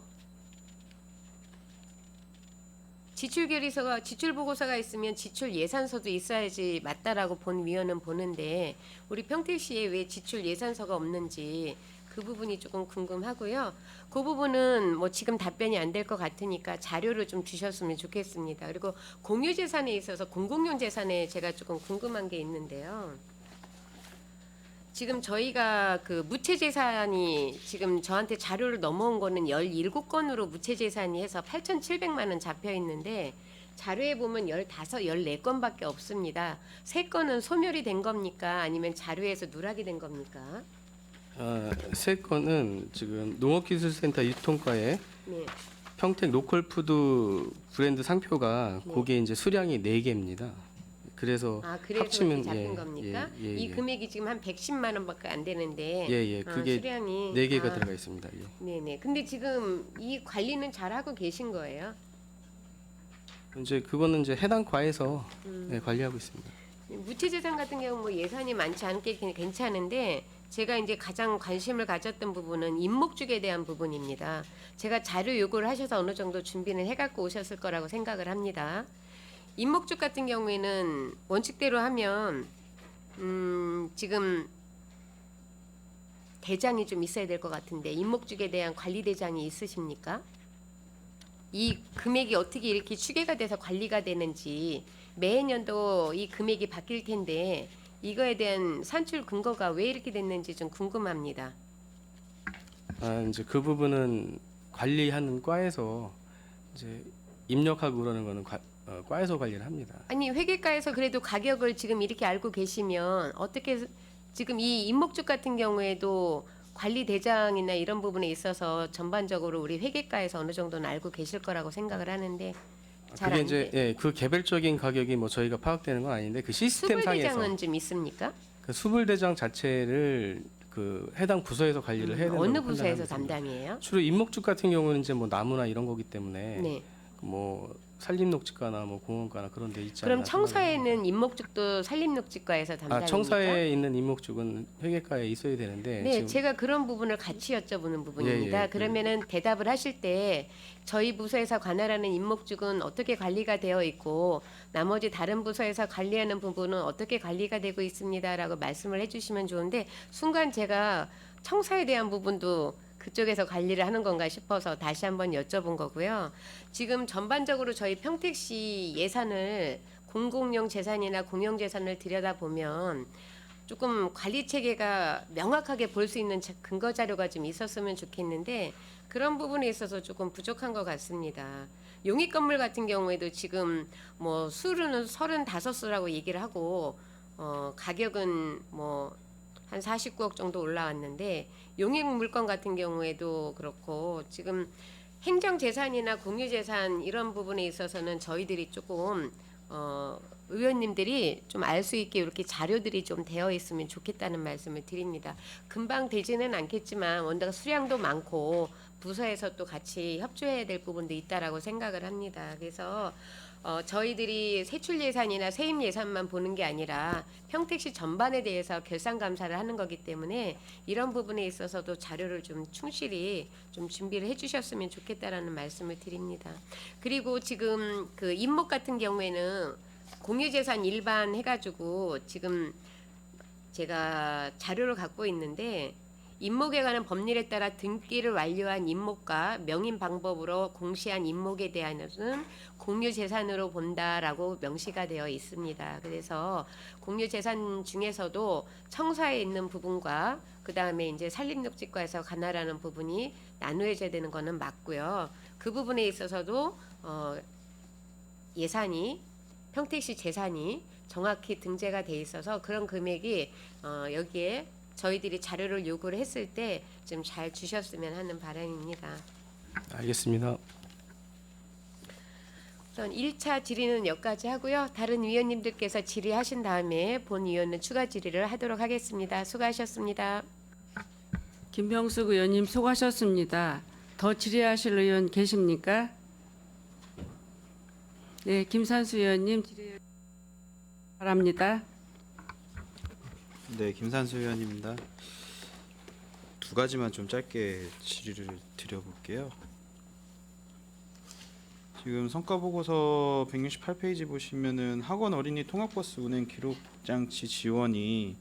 지출 결의서가 지출 보고서가 있으면 지출 예산서도 있어야지 맞다라고 본 위원은 보는데 우리 평택시에 왜 지출 예산서가 없는지 그 부분이 조금 궁금하고요. 그 부분은 뭐 지금 답변이 안 될 것 같으니까 자료를 좀 주셨으면 좋겠습니다. 그리고 공유 재산에 있어서 공공용 재산에 제가 조금 궁금한 게 있는데요. 지금 저희가 그 무채 재산이 지금 저한테 자료를 넘어온 거는 17건으로 무채 재산이 해서 8,700만 원 잡혀 있는데 자료에 보면 15, 14건밖에 없습니다. 3건은 소멸이 된 겁니까? 아니면 자료에서 누락이 된 겁니까? 세 건은 지금 농업기술센터 유통과에 네. 평택 로컬푸드 브랜드 상표가 네. 그게 이제 수량이 4개입니다. 그래서 아, 그래서 합치면 이렇게 잡힌 겁니까? 예, 이 금액이 지금 한 110만 원밖에 안 되는데 예, 그게 수량이 4개가 들어가 있습니다. 예. 네네. 근데 지금 이 관리는 잘 하고 계신 거예요? 이제 그거는 이제 해당 과에서 예, 관리하고 있습니다. 무채재산 같은 경우 뭐 예산이 많지 않게 괜찮은데 제가 이제 가장 관심을 가졌던 부분은 임목죽에 대한 부분입니다. 제가 자료 요구를 하셔서 어느 정도 준비를 해갖고 오셨을 거라고 생각을 합니다. 임목죽 같은 경우에는 원칙대로 하면 지금 대장이 좀 있어야 될 것 같은데 임목죽에 대한 관리 대장이 있으십니까? 이 금액이 어떻게 이렇게 추계가 돼서 관리가 되는지 매년도 이 금액이 바뀔 텐데 이거에 대한 산출 근거가 왜 이렇게 됐는지 좀 궁금합니다. 이제 그 부분은 관리하는 과에서 이제 입력하고 그러는 거는 과에서 관리를 합니다. 아니 회계과에서 그래도 가격을 지금 이렇게 알고 계시면 어떻게 지금 이 임목죽 같은 경우에도 관리 대장이나 이런 부분에 있어서 전반적으로 우리 회계과에서 어느 정도는 알고 계실 거라고 생각을 하는데 잘 그게 안 이제 돼. 그 개별적인 가격이 뭐 저희가 파악되는 건 아닌데 그 시스템 수불 상에서 대장은 좀 있습니까? 그 수불 대장 자체를 그 해당 부서에서 관리를 해야 된다고 어느 부서에서 판단합니다. 담당이에요? 주로 임목죽 같은 경우는 이제 뭐 나무나 이런 거기 때문에 네. 뭐 산림녹지과나 뭐 공원과나 그런 데 있지 그럼 않나 청사에 생각합니다. 있는 임목죽도 산림녹지과에서 담당입니까? 청사에 있는 임목죽은 회계과에 있어야 되는데 네, 지금 제가 그런 부분을 같이 여쭤보는 부분입니다. 예, 예, 그러면은 대답을 하실 때 저희 부서에서 관할하는 임목죽은 어떻게 관리가 되어 있고 나머지 다른 부서에서 관리하는 부분은 어떻게 관리가 되고 있습니다라고 말씀을 해주시면 좋은데 순간 제가 청사에 대한 부분도 그쪽에서 관리를 하는 건가 싶어서 다시 한번 여쭤본 거고요. 지금 전반적으로 저희 평택시 예산을 공공용 재산이나 공영 재산을 들여다보면 조금 관리 체계가 명확하게 볼 수 있는 근거 자료가 좀 있었으면 좋겠는데 그런 부분에 있어서 조금 부족한 것 같습니다. 용익 건물 같은 경우에도 지금 뭐 수로는 35수라고 얘기를 하고 가격은 뭐 한 49억 정도 올라왔는데 용익 물건 같은 경우에도 그렇고 지금 행정 재산이나 공유 재산 이런 부분에 있어서는 저희들이 조금 의원님들이 좀 알 수 있게 이렇게 자료들이 좀 되어 있으면 좋겠다는 말씀을 드립니다. 금방 되지는 않겠지만 원다가 수량도 많고 부서에서 또 같이 협조해야 될 부분도 있다라고 생각을 합니다. 그래서 저희들이 세출 예산이나 세입 예산만 보는 게 아니라 평택시 전반에 대해서 결산 감사를 하는 거기 때문에 이런 부분에 있어서도 자료를 좀 충실히 좀 준비를 해주셨으면 좋겠다라는 말씀을 드립니다. 그리고 지금 그 임목 같은 경우에는 공유재산 일반 해가지고 지금 제가 자료를 갖고 있는데 임목에 관한 법률에 따라 등기를 완료한 임목과 명인 방법으로 공시한 임목에 대한은 공유재산으로 본다라고 명시가 되어 있습니다. 그래서 공유재산 중에서도 청사에 있는 부분과 그 다음에 이제 산림녹지과에서 관할하는 부분이 나누어져야 되는 거는 맞고요. 그 부분에 있어서도 예산이 평택시 재산이 정확히 등재가 돼 있어서 그런 금액이 여기에 저희들이 자료를 요구를 했을 때 좀 잘 주셨으면 하는 바람입니다. 알겠습니다. 우선 1차 질의는 여기까지 하고요. 다른 위원님들께서 질의하신 다음에 본 위원은 추가 질의를 하도록 하겠습니다. 수고하셨습니다. 김병숙 의원님 수고하셨습니다. 더 질의하실 의원 계십니까? 네, 김산수 의원님 질의 바랍니다. 네, 김산수 의원입니다. 두 가지만 좀 짧게 질의를 드려볼게요. 지금 성과보고서 168페이지 보시면은 학원 어린이 통학버스 운행 기록장치 지원이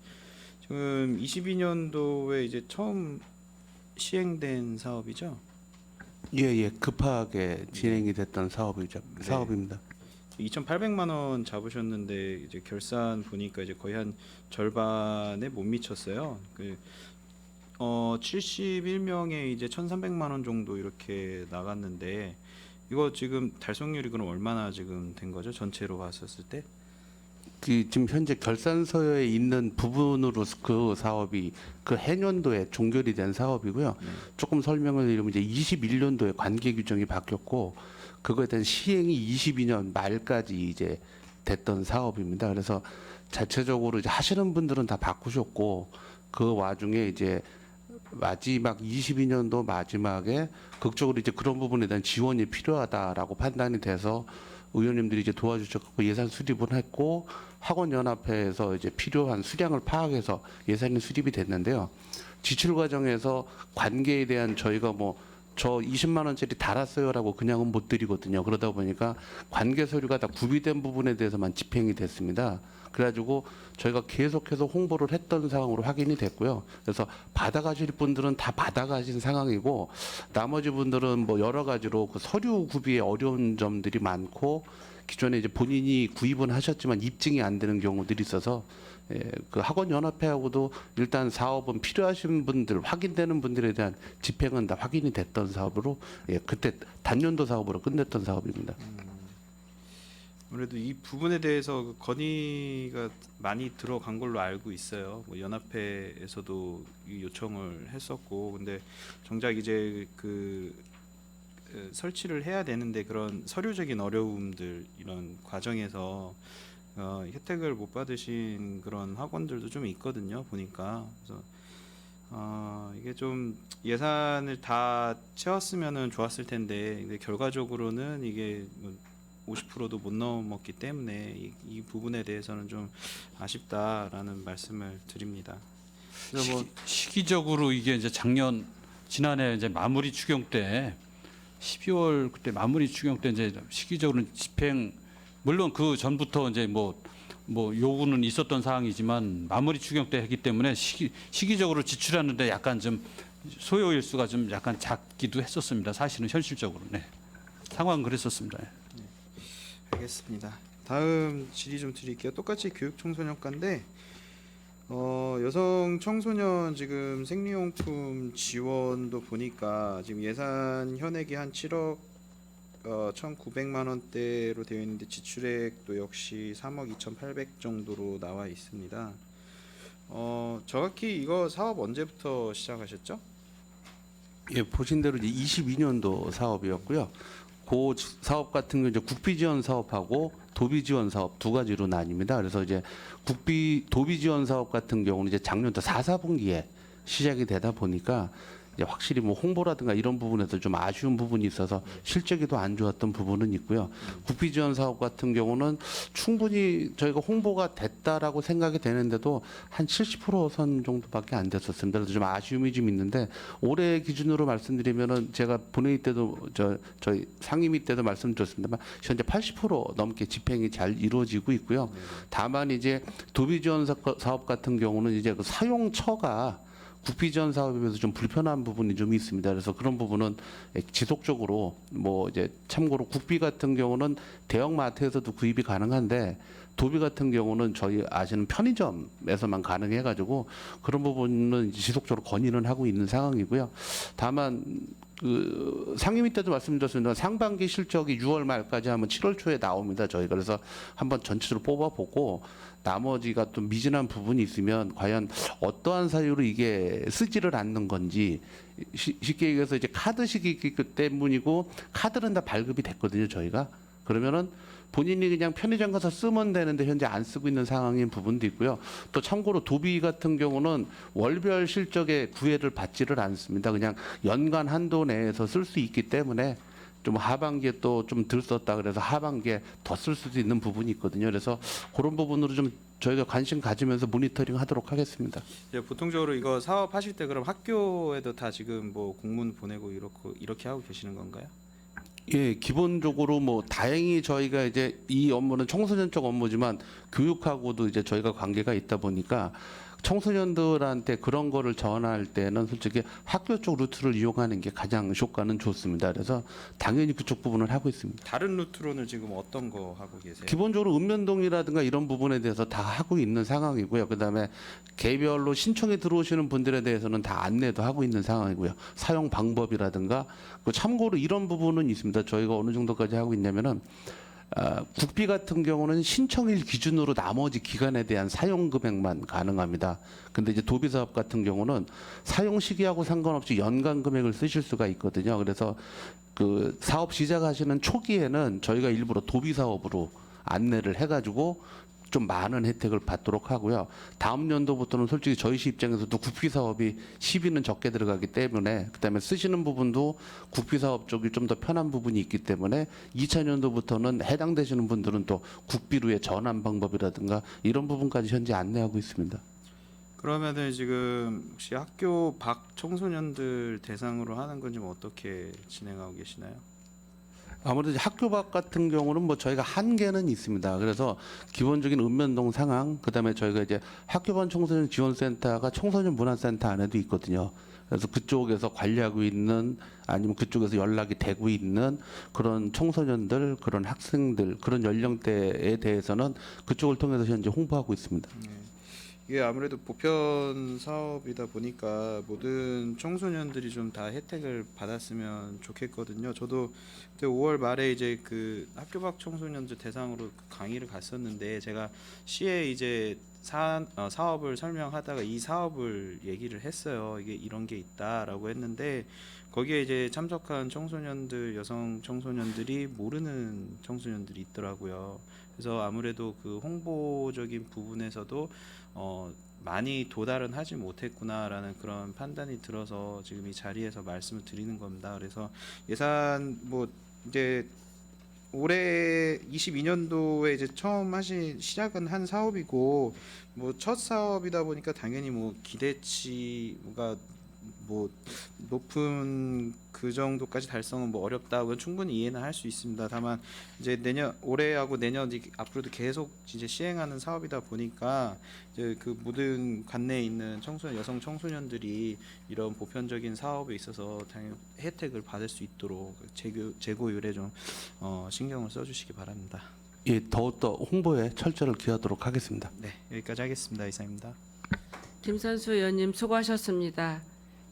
지금 22년도에 이제 처음 시행된 사업이죠? 예, 급하게 진행이 됐던 사업입니다. 2,800만 원 잡으셨는데 이제 결산 보니까 이제 거의 한 절반에 못 미쳤어요. 71명에 이제 1,300만 원 정도 이렇게 나갔는데 이거 지금 달성률이 그럼 얼마나 지금 된 거죠? 전체로 봤었을 때? 지금 현재 결산서에 있는 부분으로 그 사업이 그 해년도에 종결이 된 사업이고요. 조금 설명을 드리면 이제 21년도에 관계 규정이 바뀌었고 그거에 대한 시행이 22년 말까지 이제 됐던 사업입니다. 그래서 자체적으로 이제 하시는 분들은 다 바꾸셨고 그 와중에 이제 마지막 22년도 마지막에 극적으로 이제 그런 부분에 대한 지원이 필요하다라고 판단이 돼서 의원님들이 이제 도와주셨고 예산 수립을 했고 학원연합회에서 이제 필요한 수량을 파악해서 예산이 수립이 됐는데요. 지출 과정에서 관계에 대한 저희가 뭐 저 20만 원짜리 달았어요라고 그냥은 못 드리거든요. 그러다 보니까 관계 서류가 다 구비된 부분에 대해서만 집행이 됐습니다. 그래가지고 저희가 계속해서 홍보를 했던 상황으로 확인이 됐고요. 그래서 받아가실 분들은 다 받아가신 상황이고 나머지 분들은 뭐 여러 가지로 그 서류 구비에 어려운 점들이 많고 기존에 이제 본인이 구입은 하셨지만 입증이 안 되는 경우들이 있어서 그 학원연합회하고도 일단 사업은 필요하신 분들 확인되는 분들에 대한 집행은 다 확인이 됐던 사업으로 그때 단년도 사업으로 끝냈던 사업입니다. 아무래도 이 부분에 대해서 그 건의가 많이 들어간 걸로 알고 있어요. 뭐 연합회에서도 이 요청을 했었고, 근데 정작 이제 설치를 해야 되는데 그런 서류적인 어려움들 이런 과정에서 혜택을 못 받으신 그런 학원들도 좀 있거든요. 보니까 그래서 이게 좀 예산을 다 채웠으면은 좋았을 텐데, 근데 결과적으로는 이게 뭐 50%도 못 넘었기 때문에 이 부분에 대해서는 좀 아쉽다라는 말씀을 드립니다. 그래서 뭐 시기적으로 이게 이제 지난해 이제 마무리 추경 때 12월 그때 마무리 추경 때 이제 시기적으로 집행 물론 그 전부터 이제 뭐 요구는 있었던 사항이지만 마무리 추경 때 했기 때문에 시기적으로 지출하는데 약간 좀 소요 일수가 좀 약간 작기도 했었습니다. 사실은 현실적으로 상황은 그랬었습니다. 알겠습니다. 다음 질의 좀 드릴게요. 똑같이 교육청소년과인데 여성 청소년 지금 생리용품 지원도 보니까 지금 예산 현액이 한 7억 1,900만 원대로 되어 있는데 지출액도 역시 3억 2,800 정도로 나와 있습니다. 정확히 이거 사업 언제부터 시작하셨죠? 예, 보신 대로 이제 22년도 사업이었고요. 그 사업 같은 경우 이제 국비 지원 사업하고 도비 지원 사업 두 가지로 나뉩니다. 그래서 이제 도비 지원 사업 같은 경우는 이제 작년도 4분기에 시작이 되다 보니까 이제 확실히 뭐 홍보라든가 이런 부분에서 좀 아쉬운 부분이 있어서 실적이도 안 좋았던 부분은 있고요. 국비 지원 사업 같은 경우는 충분히 저희가 홍보가 됐다라고 생각이 되는데도 한 70%선 정도밖에 안 됐었습니다. 그래서 좀 아쉬움이 좀 있는데 올해 기준으로 말씀드리면은 제가 본회의 때도 저희 상임위 때도 말씀드렸습니다만 현재 80% 넘게 집행이 잘 이루어지고 있고요. 다만 이제 도비 지원 사업 같은 경우는 이제 그 사용처가 국비 지원 사업에 비해서 좀 불편한 부분이 좀 있습니다. 그래서 그런 부분은 지속적으로 뭐 이제 참고로 국비 같은 경우는 대형마트에서도 구입이 가능한데 도비 같은 경우는 저희 아시는 편의점에서만 가능해가지고 그런 부분은 지속적으로 건의는 하고 있는 상황이고요. 다만 그 상임위 때도 말씀드렸습니다. 상반기 실적이 6월 말까지 하면 7월 초에 나옵니다. 저희가 그래서 한번 전체적으로 뽑아보고 나머지가 또 미진한 부분이 있으면 과연 어떠한 사유로 이게 쓰지를 않는 건지 쉽게 얘기해서 이제 카드식이기 때문이고 카드는 다 발급이 됐거든요. 저희가 그러면은 본인이 그냥 편의점 가서 쓰면 되는데 현재 안 쓰고 있는 상황인 부분도 있고요. 또 참고로 도비 같은 경우는 월별 실적에 구애를 받지를 않습니다. 그냥 연간 한도 내에서 쓸 수 있기 때문에 좀 하반기에 또 좀 덜 썼다 그래서 하반기에 더 쓸 수도 있는 부분이 있거든요. 그래서 그런 부분으로 좀 저희가 관심 가지면서 모니터링 하도록 하겠습니다. 보통적으로 이거 사업하실 때 그럼 학교에도 다 지금 뭐 공문 보내고 이렇게 하고 계시는 건가요? 예, 기본적으로 뭐 다행히 저희가 이제 이 업무는 청소년 쪽 업무지만 교육하고도 이제 저희가 관계가 있다 보니까 청소년들한테 그런 거를 전할 때는 솔직히 학교 쪽 루트를 이용하는 게 가장 효과는 좋습니다. 그래서 당연히 그쪽 부분을 하고 있습니다. 다른 루트로는 지금 어떤 거 하고 계세요? 기본적으로 읍면동이라든가 이런 부분에 대해서 다 하고 있는 상황이고요. 그다음에 개별로 신청이 들어오시는 분들에 대해서는 다 안내도 하고 있는 상황이고요. 사용 방법이라든가 참고로 이런 부분은 있습니다. 저희가 어느 정도까지 하고 있냐면은 국비 같은 경우는 신청일 기준으로 나머지 기간에 대한 사용 금액만 가능합니다. 근데 이제 도비 사업 같은 경우는 사용 시기하고 상관없이 연간 금액을 쓰실 수가 있거든요. 그래서 그 사업 시작하시는 초기에는 저희가 일부러 도비 사업으로 안내를 해가지고 좀 많은 혜택을 받도록 하고요. 다음 연도부터는 솔직히 저희 시 입장에서도 국비 사업이 시비는 적게 들어가기 때문에 그다음에 쓰시는 부분도 국비 사업 쪽이 좀 더 편한 부분이 있기 때문에 2000년도부터는 해당되시는 분들은 또 국비로의 전환 방법이라든가 이런 부분까지 현재 안내하고 있습니다. 그러면은 지금 혹시 학교 밖 청소년들 대상으로 하는 건 좀 어떻게 진행하고 계시나요? 아무래도 이제 학교 밖 같은 경우는 뭐 저희가 한계는 있습니다. 그래서 기본적인 읍면동 상황, 그다음에 저희가 이제 학교반 청소년 지원센터가 청소년 문화센터 안에도 있거든요. 그래서 그쪽에서 관리하고 있는 아니면 그쪽에서 연락이 되고 있는 그런 청소년들, 그런 학생들, 그런 연령대에 대해서는 그쪽을 통해서 현재 홍보하고 있습니다. 이게 아무래도 보편 사업이다 보니까 모든 청소년들이 좀 다 혜택을 받았으면 좋겠거든요. 저도 그때 5월 말에 이제 그 학교 밖 청소년들 대상으로 그 강의를 갔었는데 제가 시에 이제 사업을 설명하다가 이 사업을 얘기를 했어요. 이게 이런 게 있다라고 했는데 거기에 이제 참석한 청소년들, 여성 청소년들이 모르는 청소년들이 있더라고요. 그래서 아무래도 그 홍보적인 부분에서도 많이 도달은 하지 못했구나라는 그런 판단이 들어서 지금 이 자리에서 말씀을 드리는 겁니다. 그래서 예산 뭐 이제 올해 22년도에 이제 처음 시작은 한 사업이고 뭐 첫 사업이다 보니까 당연히 뭐 기대치가 뭐 높은 그 정도까지 달성은 뭐 어렵다고 충분히 이해는 할 수 있습니다. 다만 이제 올해하고 내년 앞으로도 계속 이제 시행하는 사업이다 보니까 이제 그 모든 관내에 있는 여성 청소년들이 이런 보편적인 사업에 있어서 당연히 혜택을 받을 수 있도록 재고율에 좀 신경을 써주시기 바랍니다. 예, 더욱더 홍보에 철저를 기하도록 하겠습니다. 네, 여기까지 하겠습니다. 이상입니다. 김선수 의원님 수고하셨습니다.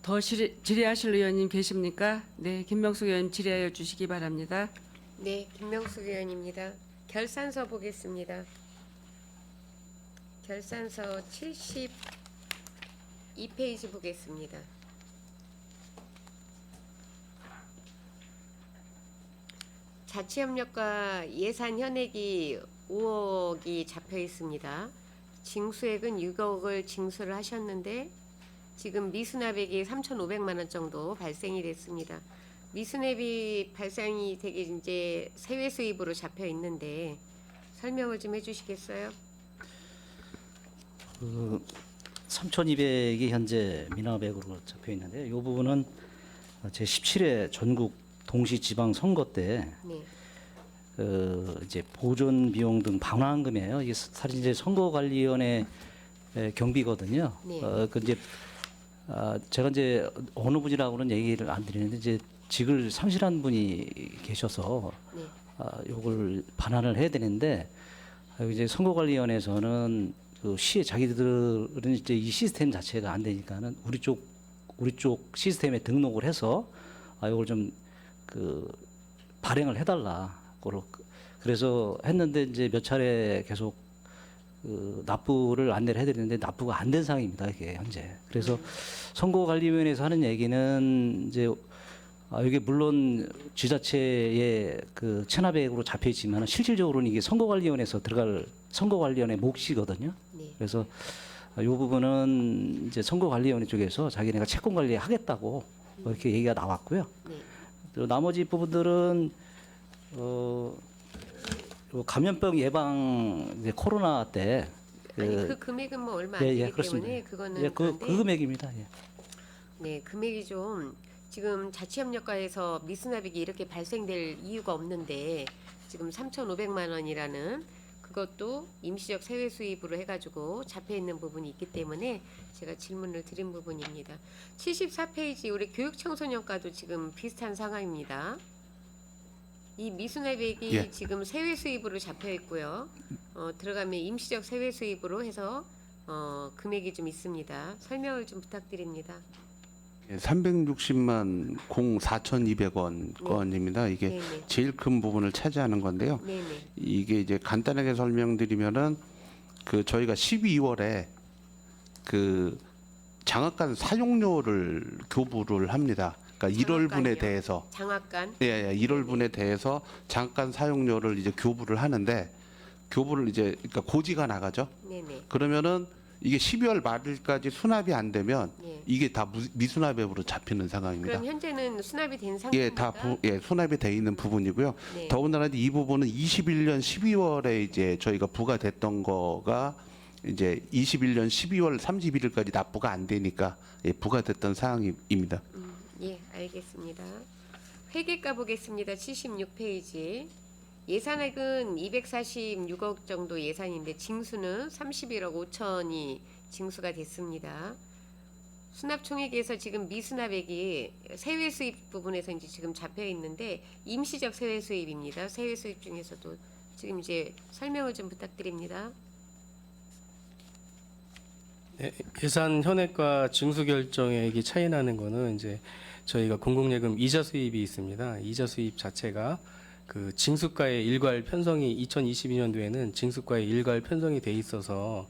더 질의하실 의원님 계십니까? 네, 김명숙 의원님 질의하여 주시기 바랍니다. 네, 김명숙 의원입니다. 결산서 보겠습니다. 결산서 72페이지 보겠습니다. 자치협력과 예산 현액이 5억이 잡혀 있습니다. 징수액은 6억을 징수를 하셨는데 지금 미수납액이 3,500만 원 정도 발생이 됐습니다. 미수납이 발생이 되게 이제 세외 수입으로 잡혀 있는데 설명을 좀 해주시겠어요? 그 3,200이 현재 미납액으로 잡혀 있는데 이 부분은 제 17회 전국 동시지방 선거 때 네. 이제 보존 비용 등 반환금이에요. 이게 사실 이제 선거관리위원회 경비거든요. 네. 그 이제 제가 이제 어느 분이라고는 얘기를 안 드리는데 이제 직을 상실한 분이 계셔서 네. 요걸 반환을 해야 되는데 이제 선거관리위원회에서는 그 시에 자기들은 이제 이 시스템 자체가 안 되니까는 우리 쪽 시스템에 등록을 해서 요걸 좀 그 발행을 해달라. 그래서 했는데 이제 몇 차례 계속 그 납부를 안내를 해드리는데 납부가 안 된 상황입니다. 이게 현재. 그래서 선거관리위원회에서 하는 얘기는 이제 이게 물론 지자체의 그 체납액으로 잡혀 있지만 실질적으로는 이게 선거관리위원회에서 들어갈 선거관리위원회 몫이거든요. 네. 그래서 이 부분은 이제 선거관리위원회 쪽에서 자기네가 채권 관리하겠다고 이렇게 얘기가 나왔고요. 네. 또 나머지 부분들은 감염병 예방 이제 코로나 때 아니 그 금액은 뭐 얼마 안 예, 되기 그렇습니다. 때문에 그거는 예, 그 그런데 금액입니다. 예. 네, 금액이 좀 지금 자치협력과에서 미수납액이 이렇게 발생될 이유가 없는데 지금 3,500만 원이라는 그것도 임시적 세외 수입으로 해가지고 잡혀 있는 부분이 있기 때문에 제가 질문을 드린 부분입니다. 74페이지 우리 교육청소년과도 지금 비슷한 상황입니다. 이 미수납액이 예. 지금 세외 수입으로 잡혀 있고요. 들어가면 임시적 세외 수입으로 해서 금액이 좀 있습니다. 설명을 좀 부탁드립니다. 360만 4,200원 건입니다. 이게 네네. 제일 큰 부분을 차지하는 건데요. 네네. 이게 이제 간단하게 설명드리면은 그 저희가 12월에 그 장학관 사용료를 교부를 합니다. 그러니까 1월분에 장학관이요? 대해서 장학관. 예, 1월분에 대해서 장학관 사용료를 이제 교부를 하는데 교부를 이제 그러니까 고지가 나가죠. 네네. 그러면은 이게 12월 말일까지 수납이 안 되면 예. 이게 다 미수납액으로 잡히는 상황입니다. 그럼 현재는 수납이 된 예, 상태입니까? 수납이 돼 있는 부분이고요. 네. 더군다나 이 부분은 21년 12월에 이제 저희가 부과됐던 거가 이제 21년 12월 31일까지 납부가 안 되니까 부과됐던 사항입니다. 예, 알겠습니다. 회계가 보겠습니다. 76페이지. 예산액은 246억 정도 예산인데 징수는 31억 5천이 징수가 됐습니다. 수납 총액에서 지금 미수납액이 세외 수입 부분에서 이제 지금 잡혀 있는데 임시적 세외 수입입니다. 세외 수입 중에서도 지금 이제 설명을 좀 부탁드립니다. 네, 예산 현액과 징수 결정액이 차이 나는 거는 이제 저희가 공공예금 이자 수입이 있습니다. 이자 수입 자체가 그 징수가의 일괄 편성이 2022년도에는 징수가의 일괄 편성이 돼 있어서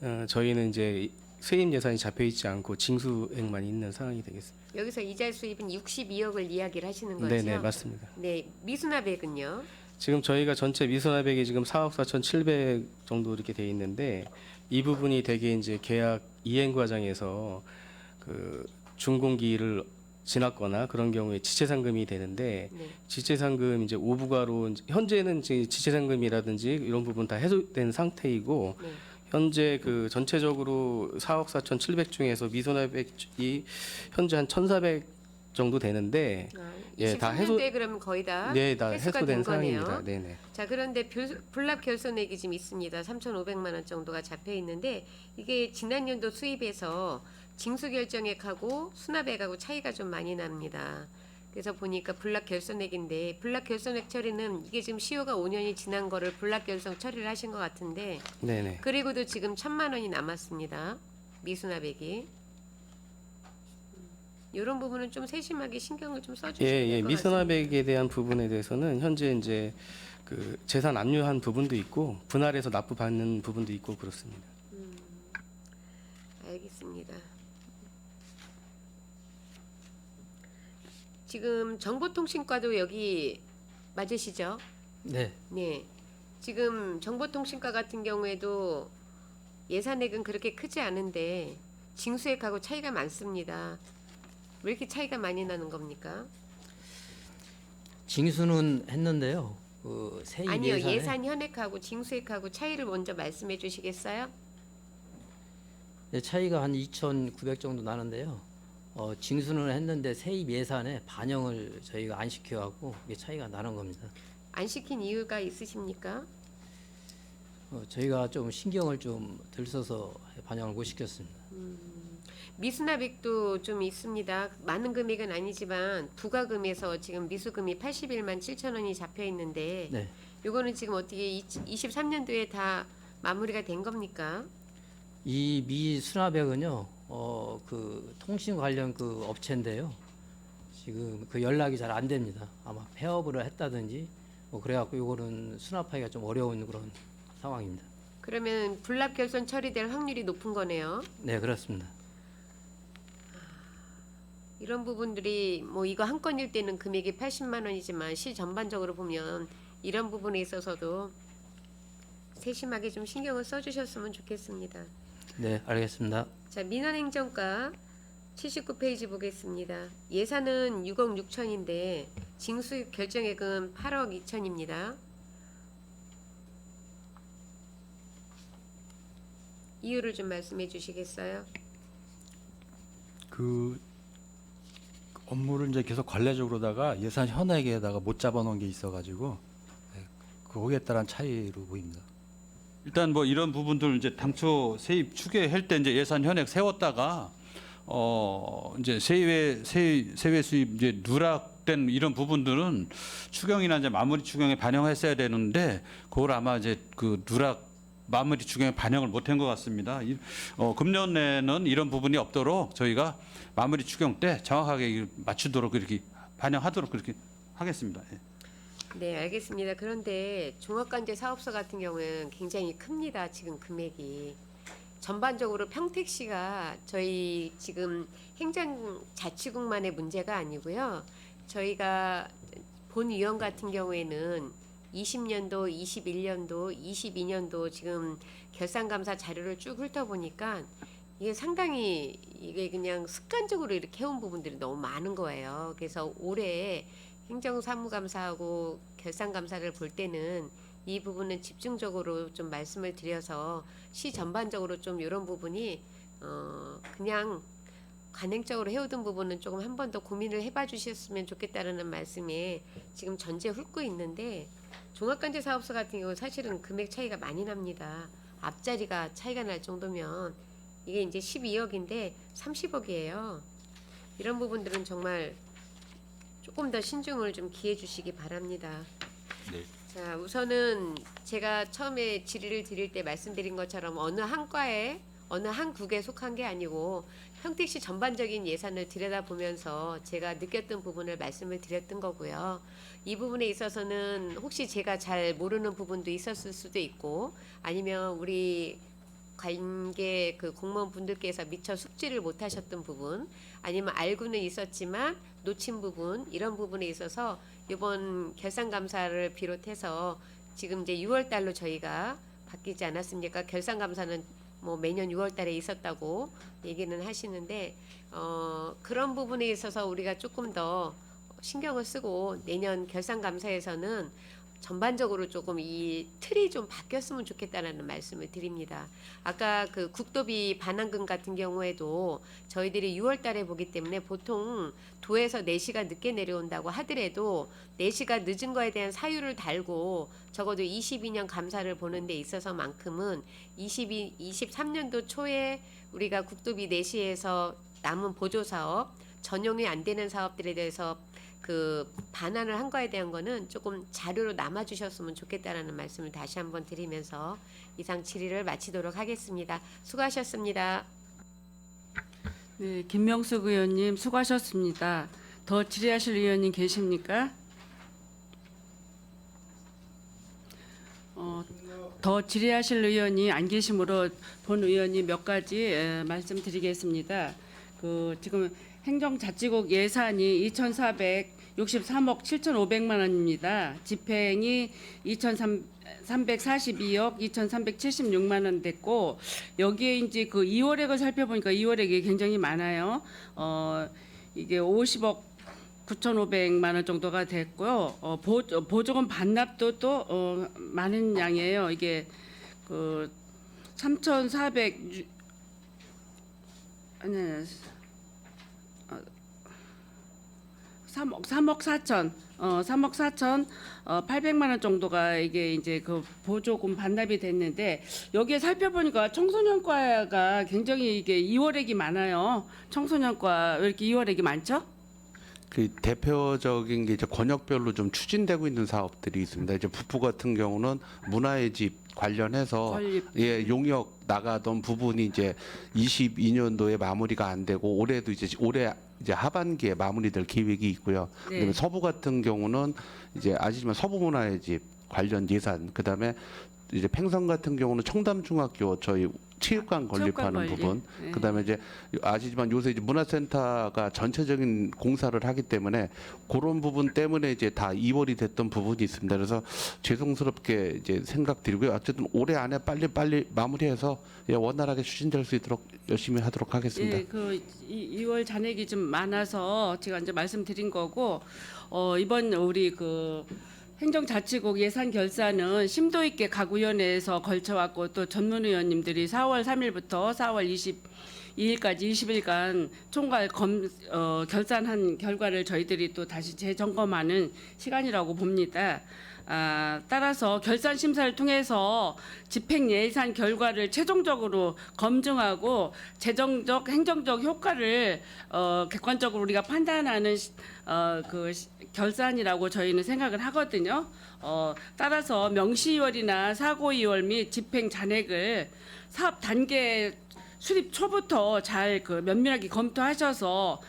네. 저희는 이제 세입 예산이 잡혀 있지 않고 징수액만 있는 상황이 되겠습니다. 여기서 이자 수입은 62억을 이야기를 하시는 거죠? 네, 네, 맞습니다. 네, 미수납액은요? 지금 저희가 전체 미수납액이 지금 4억 4,700 정도 이렇게 돼 있는데 이 부분이 되게 이제 계약 이행 과정에서 그 준공기를 지났거나 그런 경우에 지체상금이 되는데 네. 지체상금 이제 오부가로 현재는 이제 지체상금이라든지 이런 부분 다 해소된 상태이고 네. 현재 그 전체적으로 4억 4,700 중에서 미수납액이 현재 한 1,400 정도 되는데 예, 다 해소- 23년도에 그러면 거의 다 네, 다 회수가 해소된 된 거네요. 상황입니다. 네, 네. 자, 그런데 불납 결손액이 지금 있습니다. 3,500만 원 정도가 잡혀 있는데 이게 지난 연도 수입에서 징수 결정액하고 수납액하고 차이가 좀 많이 납니다. 그래서 보니까 불납 결손액인데 불납 결손액 처리는 이게 지금 시효가 5년이 지난 거를 불납 결손 처리를 하신 것 같은데 네, 네. 그리고도 지금 1,000만 원이 남았습니다. 미수납액이. 이런 부분은 좀 세심하게 신경을 좀 써주셔야 예, 될 예. 것 같습니다. 미수납액에 대한 부분에 대해서는 현재 이제 그 재산 압류한 부분도 있고 분할해서 납부 받는 부분도 있고 그렇습니다. 알겠습니다. 지금 정보통신과도 여기 맞으시죠? 네. 네. 지금 정보통신과 같은 경우에도 예산액은 그렇게 크지 않은데 징수액하고 차이가 많습니다. 왜 이렇게 차이가 많이 나는 겁니까? 징수는 했는데요. 그 세입 아니요. 예산에 예산 현액하고 징수액하고 차이를 먼저 말씀해 주시겠어요? 네, 차이가 한 2,900 정도 나는데요. 징수는 했는데 세입 예산에 반영을 저희가 안 시켜갖고 이게 차이가 나는 겁니다. 안 시킨 이유가 있으십니까? 저희가 좀 신경을 좀 덜 써서 반영을 못 시켰습니다. 미수납액도 좀 있습니다. 많은 금액은 아니지만 부가금에서 지금 미수금이 81만 7천 원이 잡혀 있는데 네. 요거는 지금 어떻게 23년도에 다 마무리가 된 겁니까? 이 미수납액은요, 그 통신 관련 그 업체인데요. 지금 그 연락이 잘 안 됩니다. 아마 폐업을 했다든지 뭐 그래갖고 요거는 수납하기가 좀 어려운 그런 상황입니다. 그러면 불납 결손 처리될 확률이 높은 거네요. 네, 그렇습니다. 이런 부분들이 뭐 이거 한 건일 때는 금액이 80만 원이지만 시 전반적으로 보면 이런 부분에 있어서도 세심하게 좀 신경을 써주셨으면 좋겠습니다. 네, 알겠습니다. 자, 민원행정과 79페이지 보겠습니다. 예산은 6억 6천인데 징수 결정액은 8억 2천입니다. 이유를 좀 말씀해 주시겠어요? 그 업무를 이제 계속 관례적으로다가 예산 현액에다가 못 잡아놓은 게 있어가지고 거기에 따른 차이로 보입니다. 일단 뭐 이런 부분들 이제 당초 세입 추계할 때 이제 예산 현액 세웠다가 이제 세외 수입 이제 누락된 이런 부분들은 추경이나 이제 마무리 추경에 반영했어야 되는데 그걸 아마 이제 그 누락 마무리 추경에 반영을 못한 것 같습니다. 금년에는 이런 부분이 없도록 저희가 마무리 추경 때 정확하게 맞추도록 그렇게 반영하도록 그렇게 하겠습니다. 예. 네, 알겠습니다. 그런데 종합관제 사업소 같은 경우는 굉장히 큽니다. 지금 금액이. 전반적으로 평택시가 저희 지금 행정자치국만의 문제가 아니고요. 저희가 본위원 같은 경우에는 20년도, 21년도, 22년도 지금 결산감사 자료를 쭉 훑어보니까 이게 상당히 이게 그냥 습관적으로 이렇게 해온 부분들이 너무 많은 거예요. 그래서 올해 행정사무감사하고 결산감사를 볼 때는 이 부분은 집중적으로 좀 말씀을 드려서 시 전반적으로 좀 이런 부분이 그냥 관행적으로 해오던 부분은 조금 한 번 더 고민을 해봐 주셨으면 좋겠다라는 말씀에 지금 전제 훑고 있는데 종합관제 사업소 같은 경우 사실은 금액 차이가 많이 납니다. 앞자리가 차이가 날 정도면 이게 이제 12억인데 30억이에요. 이런 부분들은 정말 조금 더 신중을 좀 기해 주시기 바랍니다. 네. 자, 우선은 제가 처음에 질의를 드릴 때 말씀드린 것처럼 어느 한 과에 어느 한 국에 속한 게 아니고 평택시 전반적인 예산을 들여다보면서 제가 느꼈던 부분을 말씀을 드렸던 거고요. 이 부분에 있어서는 혹시 제가 잘 모르는 부분도 있었을 수도 있고 아니면 우리 관계 그 공무원분들께서 미처 숙지를 못하셨던 부분 아니면 알고는 있었지만 놓친 부분 이런 부분에 있어서 이번 결산감사를 비롯해서 지금 이제 6월 달로 저희가 바뀌지 않았습니까? 결산감사는 뭐 매년 6월 달에 있었다고 얘기는 하시는데 그런 부분에 있어서 우리가 조금 더 신경을 쓰고 내년 결산감사에서는 전반적으로 조금 이 틀이 좀 바뀌었으면 좋겠다라는 말씀을 드립니다. 아까 그 국도비 반환금 같은 경우에도 저희들이 6월 달에 보기 때문에 보통 도에서 내시가 늦게 내려온다고 하더라도 내시가 늦은 거에 대한 사유를 달고 적어도 22년 감사를 보는 데 있어서만큼은 23년도 초에 우리가 국도비 내시에서 남은 보조사업 전용이 안 되는 사업들에 대해서 그 반환을 한 거에 대한 거는 조금 자료로 남아주셨으면 좋겠다라는 말씀을 다시 한번 드리면서 이상 질의를 마치도록 하겠습니다. 수고하셨습니다. 네, 김명숙 의원님 수고하셨습니다. 더 질의하실 의원님 계십니까? 더 질의하실 의원이 안 계시므로 본 의원님 몇 가지 말씀드리겠습니다. 그 지금 행정자치국 예산이 2,463억 7,500만 원입니다. 집행이 2,342억 2,376만 원 됐고 여기에 이제 그 2월액을 살펴보니까 2월액이 굉장히 많아요. 이게 50억 9,500만 원 정도가 됐고요. 보조금 반납도 또 많은 양이에요. 이게 그 3,400 아니 3억 4천 800만 원 정도가 이게 이제 그 보조금 반납이 됐는데 여기에 살펴보니까 청소년과가 굉장히 이게 2월액이 많아요. 청소년과 왜 이렇게 2월액이 많죠? 그 대표적인 게 이제 권역별로 좀 추진되고 있는 사업들이 있습니다. 이제 북부 같은 경우는 문화의 집 관련해서 건립. 예, 용역 나가던 부분이 이제 22년도에 마무리가 안 되고 올해도 올해 하반기에 마무리될 계획이 있고요. 네. 그다음에 서부 같은 경우는 이제 아시지만 서부 문화의 집 관련 예산, 그다음에 이제 팽성 같은 경우는 청담중학교 저희 체육관 건립하는 체육관 부분, 건립. 네. 그다음에 이제 아시지만 요새 이제 문화센터가 전체적인 공사를 하기 때문에 그런 부분 때문에 이제 다 2월이 됐던 부분이 있습니다. 그래서 죄송스럽게 이제 생각드리고요. 어쨌든 올해 안에 빨리 마무리해서 원활하게 추진될 수 있도록 열심히 하도록 하겠습니다. 예, 그 2월 잔액이 좀 많아서 제가 이제 말씀드린 거고 이번 우리 그 행정자치국 예산 결산은 심도 있게 각 위원회에서 걸쳐왔고 또 전문위원님들이 4월 3일부터 4월 22일까지 20일간 총괄 결산한 결과를 저희들이 또 다시 재점검하는 시간이라고 봅니다. 따라서 결산 심사를 통해서 집행 예산 결과를 최종적으로 검증하고 재정적 행정적 효과를 객관적으로 우리가 판단하는 결산이라고 저희는 생각을 하거든요. 따라서 명시이월이나 사고이월 및 집행 잔액을 사업 단계 수립 초부터 잘 면밀하게 검토하셔서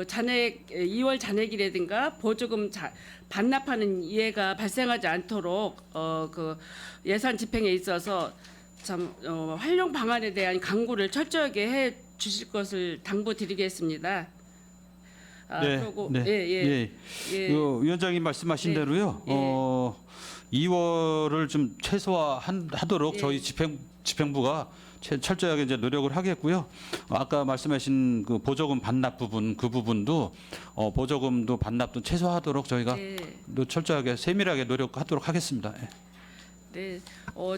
잔액 2월 잔액이라든가 보조금 반납하는 이해가 발생하지 않도록 예산 집행에 있어서 참 활용 방안에 대한 강구를 철저하게 해 주실 것을 당부드리겠습니다. 그리고 위원장님 말씀하신 네. 대로요. 2월을 좀 최소화하도록 저희 집행부가 철저하게 이제 노력을 하겠고요. 아까 말씀하신 그 보조금 반납 부분 그 부분도 보조금도 반납도 최소화하도록 저희가 또 철저하게 세밀하게 노력하도록 하겠습니다. 네,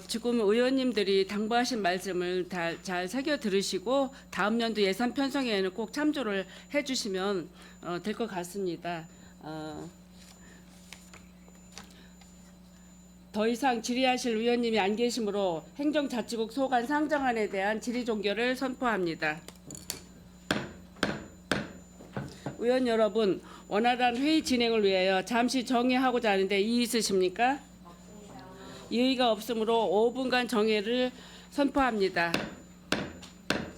지금 의원님들이 당부하신 말씀을 잘 새겨 들으시고 다음 연도 예산 편성에는 꼭 참조를 해주시면 될 것 같습니다. 더 이상 질의하실 의원님이 안 계시므로 행정자치국 소관 상정안에 대한 질의 종결을 선포합니다. 의원 여러분, 원활한 회의 진행을 위하여 잠시 정회하고자 하는데 이의 있으십니까? 이의가 없으므로 5분간 정회를 선포합니다.